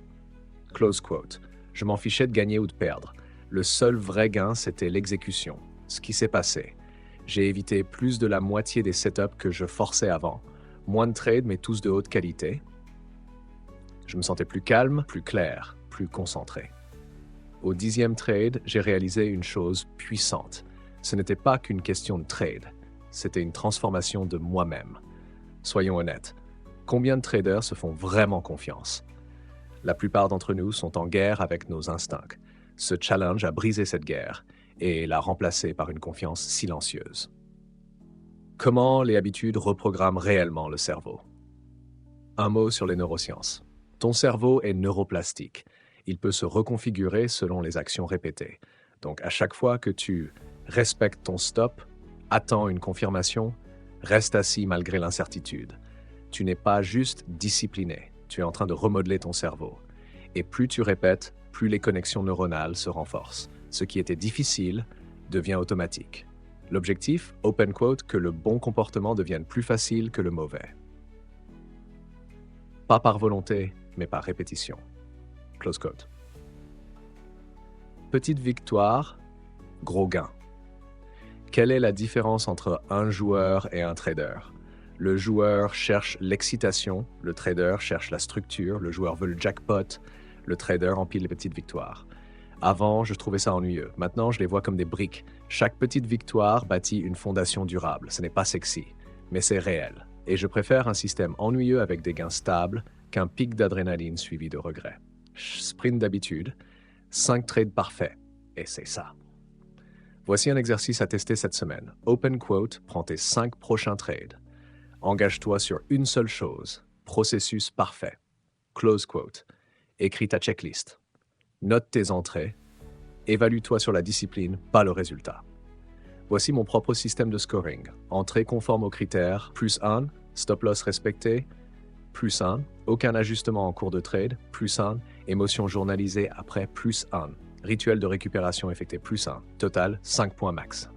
Close quote. Je m'en fichais de gagner ou de perdre. Le seul vrai gain, c'était l'exécution. Ce qui s'est passé. J'ai évité plus de la moitié des setups que je forçais avant. Moins de trades, mais tous de haute qualité. Je me sentais plus calme, plus clair, plus concentré. Au 10e trade, j'ai réalisé une chose puissante. Ce n'était pas qu'une question de trade, c'était une transformation de moi-même. Soyons honnêtes, combien de traders se font vraiment confiance? La plupart d'entre nous sont en guerre avec nos instincts. Ce challenge a brisé cette guerre et l'a remplacée par une confiance silencieuse. Comment les habitudes reprogramment réellement le cerveau? Un mot sur les neurosciences. Ton cerveau est neuroplastique. Il peut se reconfigurer selon les actions répétées. Donc à chaque fois que tu respectes ton stop, attends une confirmation, reste assis malgré l'incertitude. Tu n'es pas juste discipliné, tu es en train de remodeler ton cerveau. Et plus tu répètes, plus les connexions neuronales se renforcent. Ce qui était difficile devient automatique. L'objectif, open quote, que le bon comportement devienne plus facile que le mauvais. Pas par volonté, mais par répétition. Close quote. Petite victoire, gros gain. Quelle est la différence entre un joueur et un trader? Le joueur cherche l'excitation, le trader cherche la structure, le joueur veut le jackpot, le trader empile les petites victoires. Avant, je trouvais ça ennuyeux. Maintenant, je les vois comme des briques. Chaque petite victoire bâtit une fondation durable. Ce n'est pas sexy, mais c'est réel. Et je préfère un système ennuyeux avec des gains stables qu'un pic d'adrénaline suivi de regrets. Sprint d'habitude, 5 trades parfaits, et c'est ça. Voici un exercice à tester cette semaine. Open quote, prends tes 5 prochains trades. Engage-toi sur une seule chose, processus parfait. Close quote, écris ta checklist. Note tes entrées. Évalue-toi sur la discipline, pas le résultat. Voici mon propre système de scoring. Entrée conforme aux critères, +1, stop loss respecté, +1, aucun ajustement en cours de trade, +1, émotion journalisée après, +1, rituel de récupération effectué, +1, total 5 points max.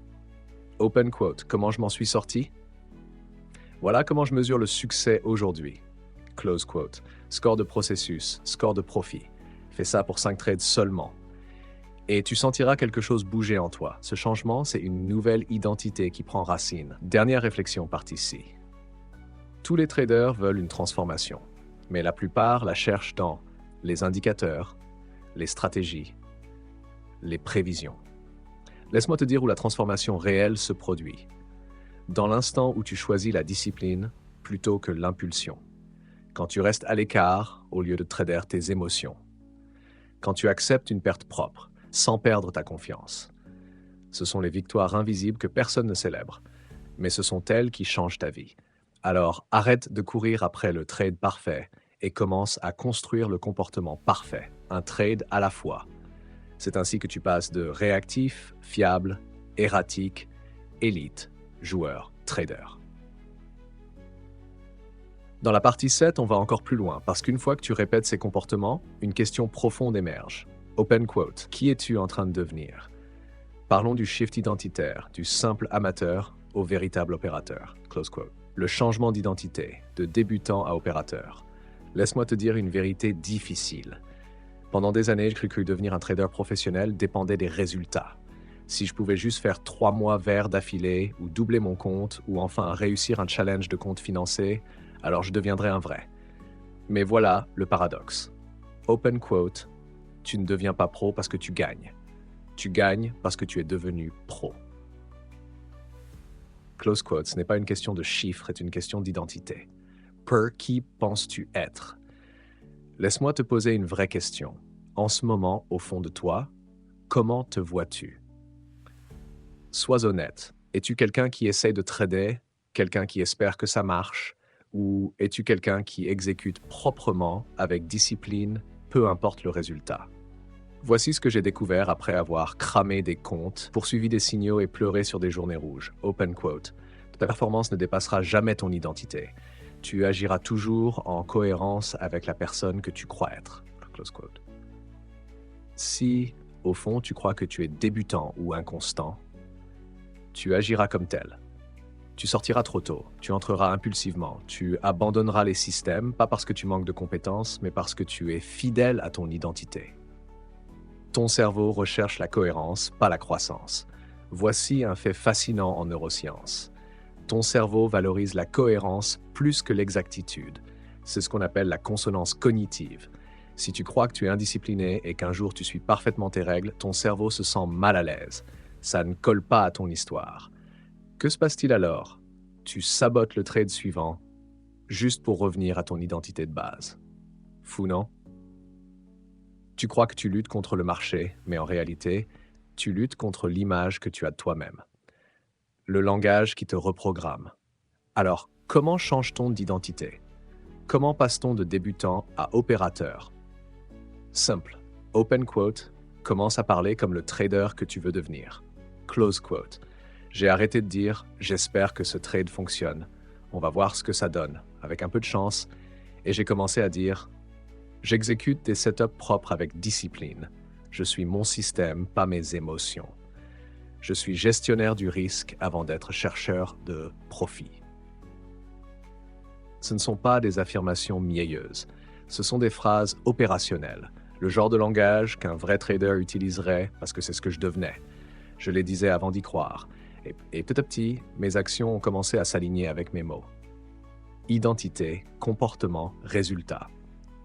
Open quote, comment je m'en suis sorti? Voilà comment je mesure le succès aujourd'hui. Close quote. Score de processus, score de profit. Fais ça pour 5 trades seulement. Et tu sentiras quelque chose bouger en toi. Ce changement, c'est une nouvelle identité qui prend racine. Dernière réflexion part ici. Tous les traders veulent une transformation, mais la plupart la cherchent dans les indicateurs, les stratégies, les prévisions. Laisse-moi te dire où la transformation réelle se produit. Dans l'instant où tu choisis la discipline plutôt que l'impulsion. Quand tu restes à l'écart au lieu de trader tes émotions. Quand tu acceptes une perte propre, sans perdre ta confiance. Ce sont les victoires invisibles que personne ne célèbre, mais ce sont elles qui changent ta vie. Alors arrête de courir après le trade parfait et commence à construire le comportement parfait, un trade à la fois. C'est ainsi que tu passes de réactif, fiable, erratique, élite, joueur, trader. Dans la partie 7, on va encore plus loin, parce qu'une fois que tu répètes ces comportements, une question profonde émerge. Open quote. Qui es-tu en train de devenir? Parlons du shift identitaire, du simple amateur au véritable opérateur. Close quote. Le changement d'identité, de débutant à opérateur. Laisse-moi te dire une vérité difficile. Pendant des années, j'ai cru que devenir un trader professionnel dépendait des résultats. Si je pouvais juste faire 3 mois verts d'affilée, ou doubler mon compte, ou enfin réussir un challenge de compte financé, alors je deviendrais un vrai. Mais voilà le paradoxe. Open quote. Tu ne deviens pas pro parce que tu gagnes. Tu gagnes parce que tu es devenu pro. Close quote, ce n'est pas une question de chiffres, c'est une question d'identité. Qui penses-tu être? Laisse-moi te poser une vraie question. En ce moment, au fond de toi, comment te vois-tu? Sois honnête. Es-tu quelqu'un qui essaie de trader, quelqu'un qui espère que ça marche, ou es-tu quelqu'un qui exécute proprement, avec discipline, peu importe le résultat? Voici ce que j'ai découvert après avoir cramé des comptes, poursuivi des signaux et pleuré sur des journées rouges. Open quote. Ta performance ne dépassera jamais ton identité. Tu agiras toujours en cohérence avec la personne que tu crois être. Close quote. Si, au fond, tu crois que tu es débutant ou inconstant, tu agiras comme tel. Tu sortiras trop tôt, tu entreras impulsivement, tu abandonneras les systèmes, pas parce que tu manques de compétences, mais parce que tu es fidèle à ton identité. Ton cerveau recherche la cohérence, pas la croissance. Voici un fait fascinant en neurosciences. Ton cerveau valorise la cohérence plus que l'exactitude. C'est ce qu'on appelle la consonance cognitive. Si tu crois que tu es indiscipliné et qu'un jour tu suis parfaitement tes règles, ton cerveau se sent mal à l'aise. Ça ne colle pas à ton histoire. Que se passe-t-il alors? Tu sabotes le trade suivant, juste pour revenir à ton identité de base. Fou, non? Tu crois que tu luttes contre le marché, mais en réalité, tu luttes contre l'image que tu as de toi-même. Le langage qui te reprogramme. Alors, comment change-t-on d'identité? Comment passe-t-on de débutant à opérateur? Simple. Open quote. Commence à parler comme le trader que tu veux devenir. Close quote. J'ai arrêté de dire « j'espère que ce trade fonctionne. On va voir ce que ça donne, avec un peu de chance. » Et j'ai commencé à dire « j'exécute des setups propres avec discipline. Je suis mon système, pas mes émotions. Je suis gestionnaire du risque avant d'être chercheur de profit. » Ce ne sont pas des affirmations mielleuses. Ce sont des phrases opérationnelles, le genre de langage qu'un vrai trader utiliserait parce que c'est ce que je devenais. Je les disais avant d'y croire. Et petit à petit, mes actions ont commencé à s'aligner avec mes mots. Identité, comportement, résultat.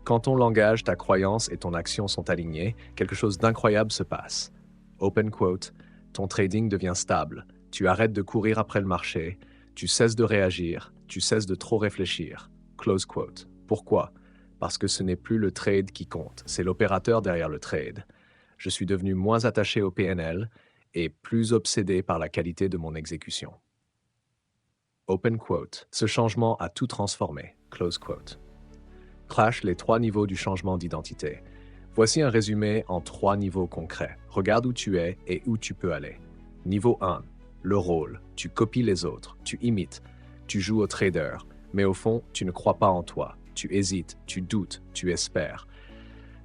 Quand ton langage, ta croyance et ton action sont alignés, quelque chose d'incroyable se passe. Open quote, ton trading devient stable. Tu arrêtes de courir après le marché. Tu cesses de réagir. Tu cesses de trop réfléchir. Close quote. Pourquoi? Parce que ce n'est plus le trade qui compte, c'est l'opérateur derrière le trade. Je suis devenu moins attaché au PNL et plus obsédé par la qualité de mon exécution. Open quote. Ce changement a tout transformé. Close quote. Crash les 3 niveaux du changement d'identité. Voici un résumé en 3 niveaux concrets. Regarde où tu es et où tu peux aller. Niveau 1. Le rôle. Tu copies les autres. Tu imites. Tu joues au trader. Mais au fond, tu ne crois pas en toi. Tu hésites. Tu doutes. Tu espères.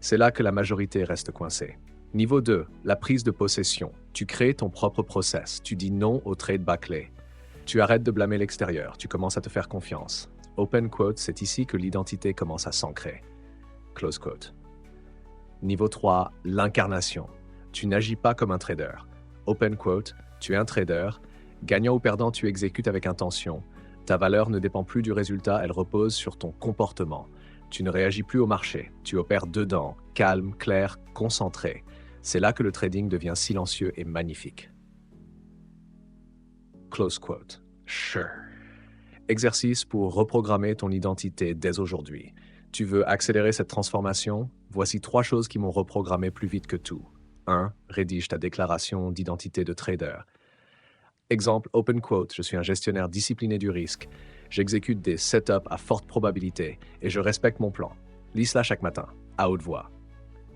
C'est là que la majorité reste coincée. Niveau 2. La prise de possession. Tu crées ton propre process. Tu dis non au trade bâclé. Tu arrêtes de blâmer l'extérieur. Tu commences à te faire confiance. Open quote, c'est ici que l'identité commence à s'ancrer. Close quote. Niveau 3, l'incarnation. Tu n'agis pas comme un trader. Open quote, tu es un trader. Gagnant ou perdant, tu exécutes avec intention. Ta valeur ne dépend plus du résultat, elle repose sur ton comportement. Tu ne réagis plus au marché, tu opères dedans, calme, clair, concentré. C'est là que le trading devient silencieux et magnifique. Close quote. Sure. Exercice pour reprogrammer ton identité dès aujourd'hui. Tu veux accélérer cette transformation? Voici 3 choses qui m'ont reprogrammé plus vite que tout. 1. Rédige ta déclaration d'identité de trader. Exemple, open quote, je suis un gestionnaire discipliné du risque. J'exécute des setups à forte probabilité et je respecte mon plan. Lis cela chaque matin, à haute voix.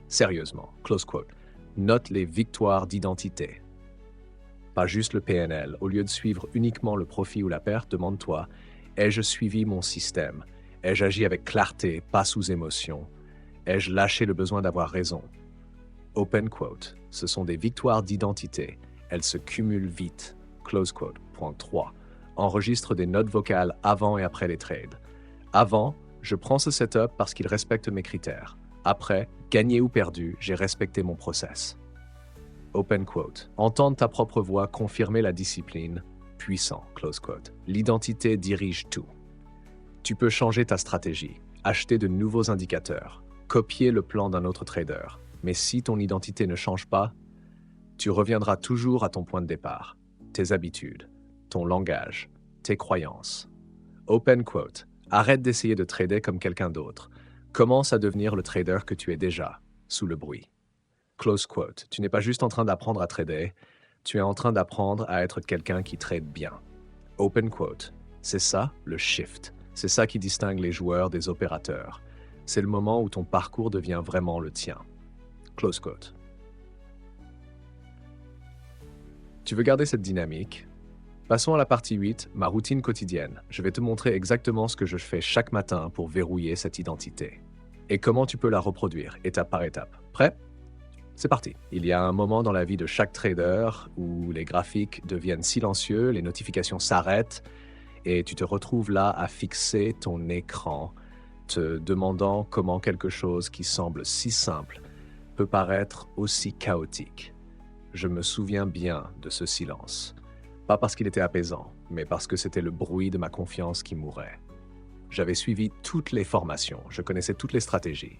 Sérieusement, close quote. Note les victoires d'identité. Pas juste le PNL. Au lieu de suivre uniquement le profit ou la perte, demande-toi, ai-je suivi mon système? Ai-je agi avec clarté, pas sous émotion? Ai-je lâché le besoin d'avoir raison? Open quote. Ce sont des victoires d'identité. Elles se cumulent vite. Close quote. Point 3. Enregistre des notes vocales avant et après les trades. Avant, je prends ce setup parce qu'il respecte mes critères. Après, gagné ou perdu, j'ai respecté mon process. Open quote. Entendre ta propre voix confirmer la discipline. Puissant. Close quote. L'identité dirige tout. Tu peux changer ta stratégie, acheter de nouveaux indicateurs, copier le plan d'un autre trader. Mais si ton identité ne change pas, tu reviendras toujours à ton point de départ, tes habitudes, ton langage, tes croyances. Open quote. Arrête d'essayer de trader comme quelqu'un d'autre. Commence à devenir le trader que tu es déjà, sous le bruit. Close quote. Tu n'es pas juste en train d'apprendre à trader, tu es en train d'apprendre à être quelqu'un qui trade bien. Open quote. C'est ça, le shift. C'est ça qui distingue les joueurs des opérateurs. C'est le moment où ton parcours devient vraiment le tien. Close quote. Tu veux garder cette dynamique? Passons à la partie 8, ma routine quotidienne. Je vais te montrer exactement ce que je fais chaque matin pour verrouiller cette identité. Et comment tu peux la reproduire, étape par étape. Prêt? C'est parti. Il y a un moment dans la vie de chaque trader où les graphiques deviennent silencieux, les notifications s'arrêtent et tu te retrouves là à fixer ton écran, te demandant comment quelque chose qui semble si simple peut paraître aussi chaotique. Je me souviens bien de ce silence. Pas parce qu'il était apaisant, mais parce que c'était le bruit de ma confiance qui mourait. J'avais suivi toutes les formations, je connaissais toutes les stratégies.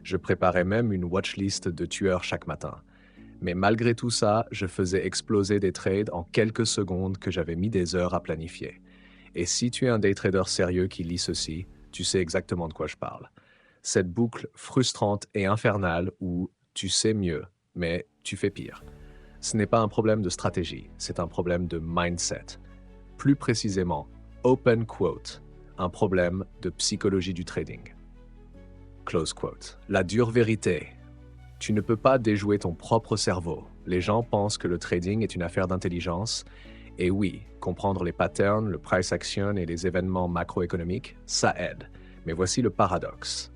Je préparais même une watchlist de tueurs chaque matin. Mais malgré tout ça, je faisais exploser des trades en quelques secondes que j'avais mis des heures à planifier. Et si tu es un day trader sérieux qui lit ceci, tu sais exactement de quoi je parle. Cette boucle frustrante et infernale où tu sais mieux, mais tu fais pire. Ce n'est pas un problème de stratégie, c'est un problème de mindset. Plus précisément, open quote, un problème de psychologie du trading. Close quote. La dure vérité. Tu ne peux pas déjouer ton propre cerveau. Les gens pensent que le trading est une affaire d'intelligence. Et oui, comprendre les patterns, le price action et les événements macroéconomiques, ça aide. Mais voici le paradoxe.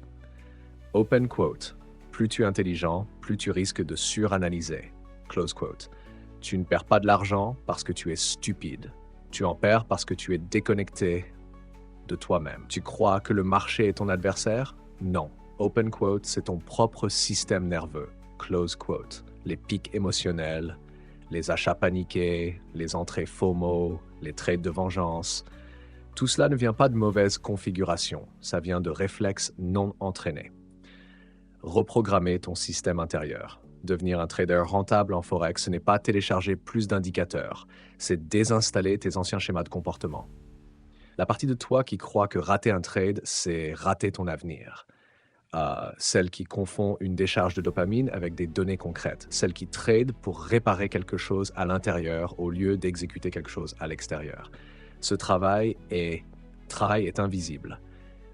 Open quote. Plus tu es intelligent, plus tu risques de suranalyser. Close quote. Tu ne perds pas de l'argent parce que tu es stupide. Tu en perds parce que tu es déconnecté de toi-même. Tu crois que le marché est ton adversaire? Non. Open quote, c'est ton propre système nerveux. Close quote. Les pics émotionnels, les achats paniqués, les entrées FOMO, les trades de vengeance. Tout cela ne vient pas de mauvaise configuration, ça vient de réflexes non entraînés. Reprogrammer ton système intérieur. Devenir un trader rentable en Forex, ce n'est pas télécharger plus d'indicateurs, c'est désinstaller tes anciens schémas de comportement. La partie de toi qui croit que rater un trade, c'est rater ton avenir. Celle qui confond une décharge de dopamine avec des données concrètes. Celle qui trade pour réparer quelque chose à l'intérieur au lieu d'exécuter quelque chose à l'extérieur. Ce travail est invisible.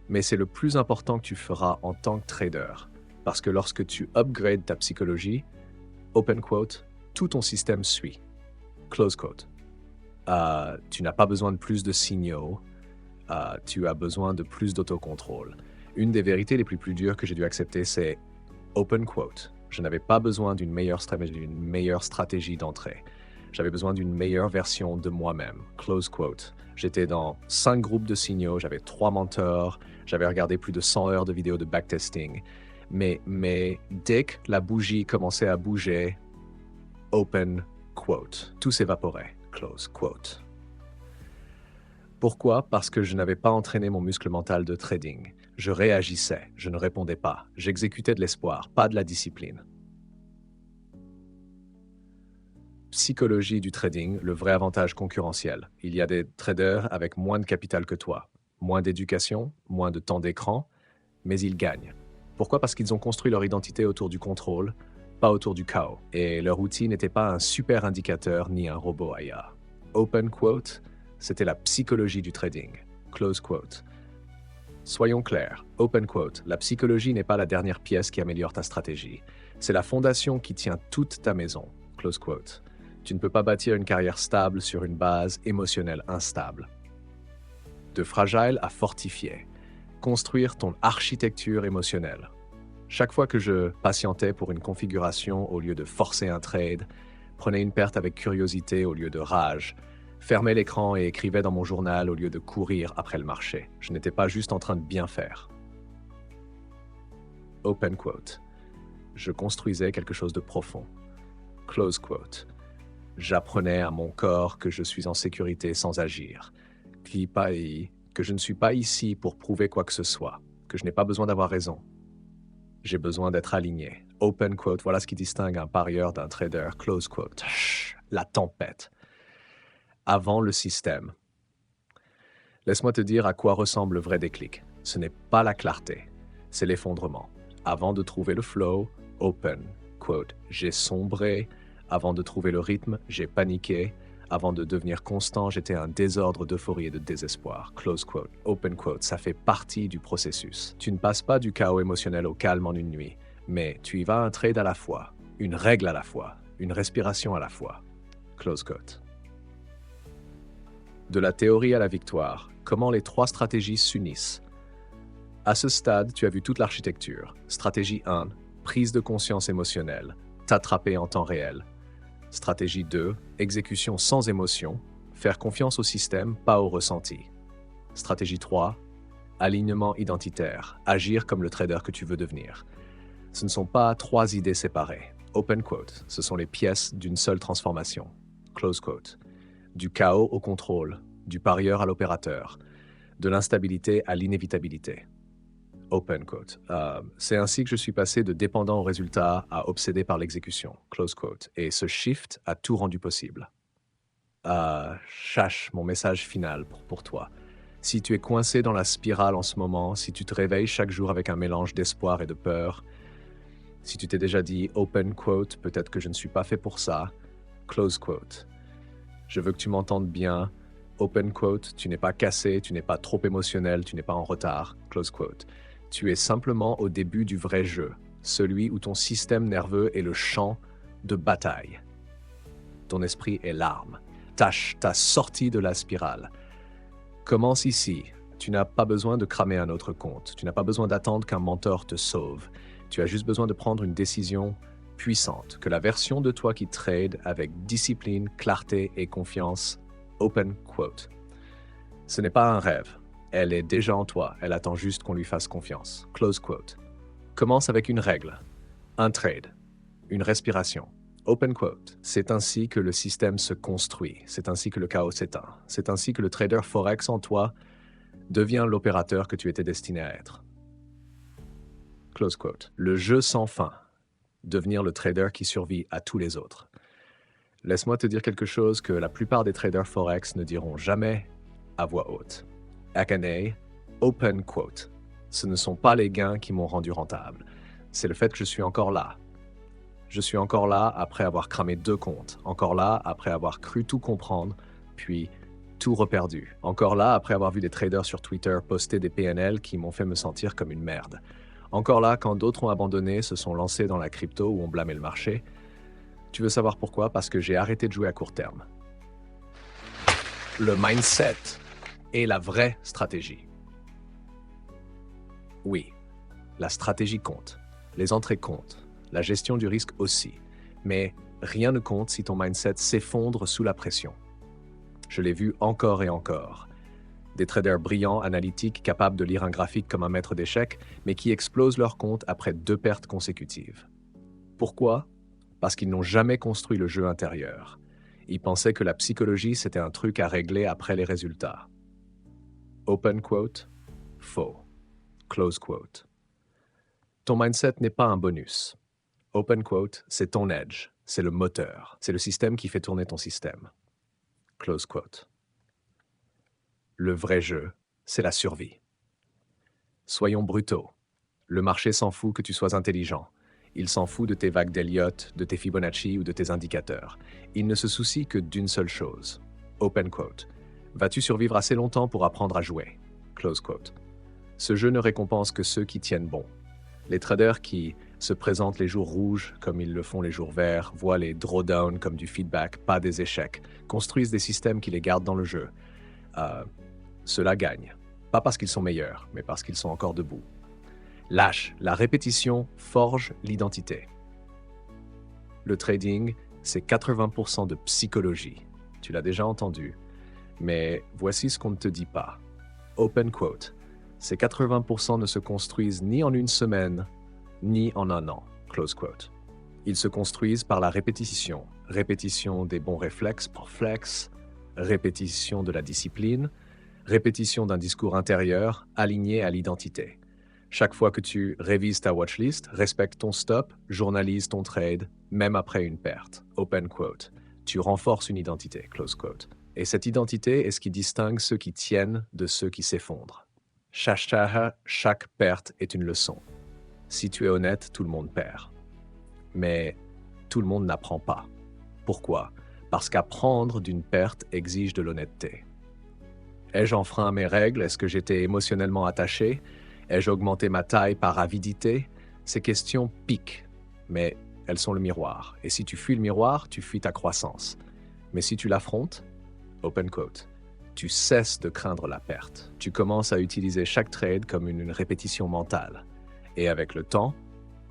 Mais c'est le plus important que tu feras en tant que trader. Parce que lorsque tu upgrades ta psychologie, open quote, tout ton système suit. Close quote. Tu n'as pas besoin de plus de signaux. Tu as besoin de plus d'autocontrôle. Une des vérités les plus dures que j'ai dû accepter, c'est open quote. Je n'avais pas besoin d'une meilleure stratégie d'entrée. J'avais besoin d'une meilleure version de moi-même. Close quote. J'étais dans 5 groupes de signaux, j'avais 3 mentors, j'avais regardé plus de 100 heures de vidéos de backtesting. Mais dès que la bougie commençait à bouger, open quote, tout s'évaporait. Close quote. Pourquoi? Parce que je n'avais pas entraîné mon muscle mental de trading. Je réagissais, je ne répondais pas. J'exécutais de l'espoir, pas de la discipline. Psychologie du trading, le vrai avantage concurrentiel. Il y a des traders avec moins de capital que toi, moins d'éducation, moins de temps d'écran, mais ils gagnent. Pourquoi? Parce qu'ils ont construit leur identité autour du contrôle, pas autour du chaos. Et leur outil n'était pas un super indicateur ni un robot IA. Open quote, c'était la psychologie du trading. Close quote. Soyons clairs, open quote, la psychologie n'est pas la dernière pièce qui améliore ta stratégie. C'est la fondation qui tient toute ta maison. Close quote. Tu ne peux pas bâtir une carrière stable sur une base émotionnelle instable. De fragile à fortifié. Construire ton architecture émotionnelle. Chaque fois que je patientais pour une configuration au lieu de forcer un trade, prenais une perte avec curiosité au lieu de rage, fermais l'écran et écrivais dans mon journal au lieu de courir après le marché. Je n'étais pas juste en train de bien faire. Open quote. Je construisais quelque chose de profond. Close quote. J'apprenais à mon corps que je suis en sécurité sans agir, que je ne suis pas ici pour prouver quoi que ce soit, que je n'ai pas besoin d'avoir raison. J'ai besoin d'être aligné. Open quote, voilà ce qui distingue un parieur d'un trader. Close quote. La tempête. Avant le système. Laisse-moi te dire à quoi ressemble le vrai déclic. Ce n'est pas la clarté, c'est l'effondrement. Avant de trouver le flow, open quote, j'ai sombré. Avant de trouver le rythme, j'ai paniqué. Avant de devenir constant, j'étais un désordre d'euphorie et de désespoir. Close quote, open quote, ça fait partie du processus. Tu ne passes pas du chaos émotionnel au calme en une nuit, mais tu y vas un trade à la fois, une règle à la fois, une respiration à la fois. Close quote. De la théorie à la victoire, comment les 3 stratégies s'unissent. À ce stade, tu as vu toute l'architecture. Stratégie 1, prise de conscience émotionnelle, t'attraper en temps réel. Stratégie 2, exécution sans émotion, faire confiance au système, pas au ressenti. Stratégie 3, alignement identitaire, agir comme le trader que tu veux devenir. Ce ne sont pas 3 idées séparées. Open quote, ce sont les pièces d'une seule transformation. Close quote. Du chaos au contrôle, du parieur à l'opérateur, de l'instabilité à l'inévitabilité. Open quote. C'est ainsi que je suis passé de dépendant au résultat à obsédé par l'exécution. Close quote. Et ce shift a tout rendu possible. Chash, mon message final pour toi. Si tu es coincé dans la spirale en ce moment, si tu te réveilles chaque jour avec un mélange d'espoir et de peur, si tu t'es déjà dit open quote, peut-être que je ne suis pas fait pour ça, close quote. Je veux que tu m'entendes bien. Open quote, tu n'es pas cassé, tu n'es pas trop émotionnel, tu n'es pas en retard. Close quote. Tu es simplement au début du vrai jeu, celui où ton système nerveux est le champ de bataille. Ton esprit est l'arme. T'as sorti de la spirale. Commence ici. Tu n'as pas besoin de cramer un autre compte. Tu n'as pas besoin d'attendre qu'un mentor te sauve. Tu as juste besoin de prendre une décision puissante, que la version de toi qui trade avec discipline, clarté et confiance. Open quote. Ce n'est pas un rêve. Elle est déjà en toi. Elle attend juste qu'on lui fasse confiance. Close quote. Commence avec une règle, un trade, une respiration. Open quote. C'est ainsi que le système se construit. C'est ainsi que le chaos s'éteint. C'est ainsi que le trader forex en toi devient l'opérateur que tu étais destiné à être. Close quote. Le jeu sans fin. Devenir le trader qui survit à tous les autres. Laisse-moi te dire quelque chose que la plupart des traders forex ne diront jamais à voix haute. Akane, open quote. Ce ne sont pas les gains qui m'ont rendu rentable. C'est le fait que je suis encore là. Je suis encore là après avoir cramé 2 comptes. Encore là après avoir cru tout comprendre, puis tout reperdu. Encore là après avoir vu des traders sur Twitter poster des PNL qui m'ont fait me sentir comme une merde. Encore là quand d'autres ont abandonné, se sont lancés dans la crypto ou ont blâmé le marché. Tu veux savoir pourquoi? Parce que j'ai arrêté de jouer à court terme. Le mindset est la vraie stratégie. Oui, la stratégie compte, les entrées comptent, la gestion du risque aussi. Mais Rien ne compte si ton mindset s'effondre sous la pression. Je l'ai vu encore et encore. Des traders brillants, analytiques, capables de lire un graphique comme un maître d'échecs, mais qui explosent leur compte après 2 pertes consécutives. Pourquoi? Parce qu'ils n'ont jamais construit le jeu intérieur. Ils pensaient que la psychologie, c'était un truc à régler après les résultats. Open quote, faux. Close quote. Ton mindset n'est pas un bonus. Open quote, c'est ton edge, c'est le moteur, c'est le système qui fait tourner ton système. Close quote. Le vrai jeu, c'est la survie. Soyons brutaux. Le marché s'en fout que tu sois intelligent. Il s'en fout de tes vagues d'Elliott, de tes Fibonacci ou de tes indicateurs. Il ne se soucie que d'une seule chose. Open quote. Vas-tu survivre assez longtemps pour apprendre à jouer? Close quote. Ce jeu ne récompense que ceux qui tiennent bon. Les traders qui se présentent les jours rouges comme ils le font les jours verts, voient les drawdowns comme du feedback, pas des échecs, construisent des systèmes qui les gardent dans le jeu. Ceux-là gagnent. Pas parce qu'ils sont meilleurs, mais parce qu'ils sont encore debout. Lâche, la répétition forge l'identité. Le trading, c'est 80% de psychologie. Tu l'as déjà entendu. Mais voici ce qu'on ne te dit pas. Open quote. Ces 80% ne se construisent ni en une semaine, ni en un an. Close quote. Ils se construisent par la répétition. Répétition des bons réflexes pour flex, répétition de la discipline, répétition d'un discours intérieur aligné à l'identité. Chaque fois que tu révises ta watchlist, respecte ton stop, journalise ton trade, même après une perte. Open quote. Tu renforces une identité. Close quote. Et cette identité est ce qui distingue ceux qui tiennent de ceux qui s'effondrent. Chaque perte est une leçon. Si tu es honnête, tout le monde perd. Mais tout le monde n'apprend pas. Pourquoi? Parce qu'apprendre d'une perte exige de l'honnêteté. Ai-je enfreint mes règles? Est-ce que j'étais émotionnellement attaché? Ai-je augmenté ma taille par avidité? Ces questions piquent, mais elles sont le miroir. Et si tu fuis le miroir, tu fuis ta croissance. Mais si tu l'affrontes, open quote, tu cesses de craindre la perte. Tu commences à utiliser chaque trade comme une répétition mentale. Et avec le temps,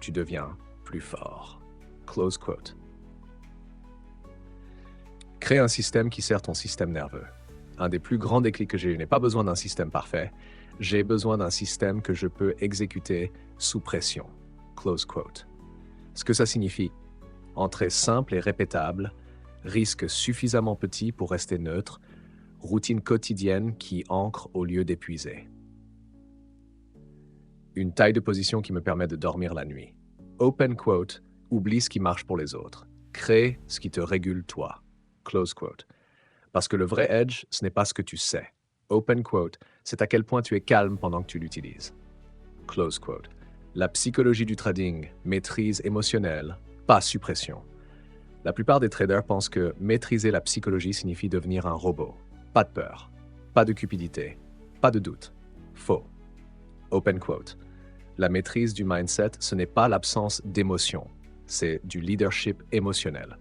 tu deviens plus fort. Close quote. Crée un système qui sert ton système nerveux. Un des plus grands déclics que j'ai eu, n'ai pas besoin d'un système parfait. J'ai besoin d'un système que je peux exécuter sous pression. Close quote. Ce que ça signifie, entrée simple et répétable, risque suffisamment petit pour rester neutre, routine quotidienne qui ancre au lieu d'épuiser. Une taille de position qui me permet de dormir la nuit. Open quote, oublie ce qui marche pour les autres. Crée ce qui te régule toi. Close quote. Parce que le vrai edge, ce n'est pas ce que tu sais. Open quote, c'est à quel point tu es calme pendant que tu l'utilises. Close quote. La psychologie du trading, maîtrise émotionnelle, pas suppression. La plupart des traders pensent que maîtriser la psychologie signifie devenir un robot. Pas de peur, pas de cupidité, pas de doute. Faux. Open quote. La maîtrise du mindset, ce n'est pas l'absence d'émotion, c'est du leadership émotionnel.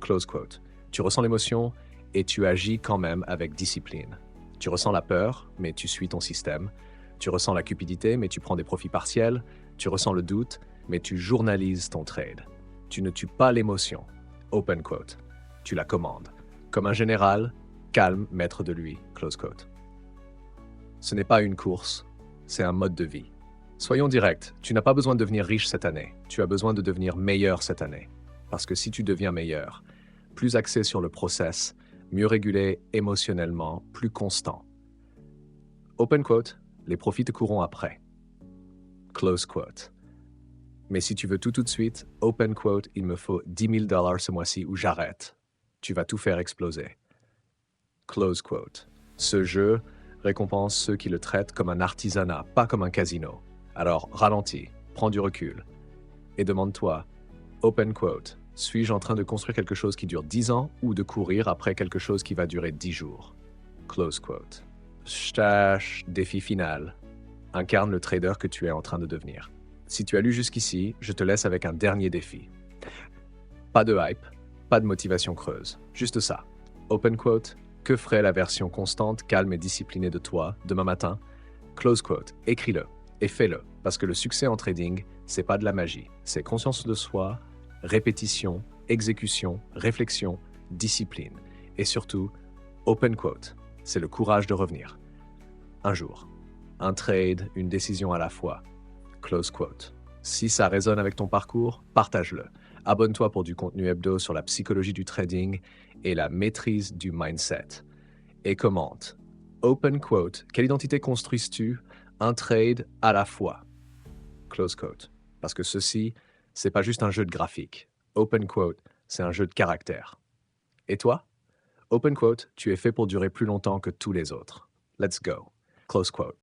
Close quote. Tu ressens l'émotion et tu agis quand même avec discipline. Tu ressens la peur, mais tu suis ton système. Tu ressens la cupidité, mais tu prends des profits partiels. Tu ressens le doute, mais tu journalises ton trade. Tu ne tues pas l'émotion. Open quote. Tu la commandes. Comme un général, calme, maître de lui. Close quote. Ce n'est pas une course, c'est un mode de vie. Soyons directs, tu n'as pas besoin de devenir riche cette année. Tu as besoin de devenir meilleur cette année. Parce que si tu deviens meilleur, plus axé sur le process, mieux régulé émotionnellement, plus constant. Open quote, les profits te courront après. Close quote. Mais si tu veux tout de suite, open quote, il me faut $10,000 ce mois-ci ou j'arrête. Tu vas tout faire exploser. Close quote. Ce jeu récompense ceux qui le traitent comme un artisanat, pas comme un casino. Alors ralentis, prends du recul et demande-toi, open quote, suis-je en train de construire quelque chose qui dure 10 ans ou de courir après quelque chose qui va durer 10 jours? Close quote. Stash, défi final. Incarne le trader que tu es en train de devenir. Si tu as lu jusqu'ici, je te laisse avec un dernier défi. Pas de hype, pas de motivation creuse, juste ça. Open quote, que ferait la version constante, calme et disciplinée de toi demain matin? Close quote, écris-le et fais-le, parce que le succès en trading, c'est pas de la magie, c'est conscience de soi, répétition exécution, réflexion, discipline. Et surtout, open quote, c'est le courage de revenir. Un jour, un trade, une décision à la fois. Close quote. Si ça résonne avec ton parcours, partage-le. Abonne-toi pour du contenu hebdo sur la psychologie du trading et la maîtrise du mindset. Et commente. Open quote, quelle identité construis-tu? Un trade à la fois. Close quote. Parce que ceci, c'est pas juste un jeu de graphique. Open quote, c'est un jeu de caractère. Et toi? Open quote, tu es fait pour durer plus longtemps que tous les autres. Let's go. Close quote.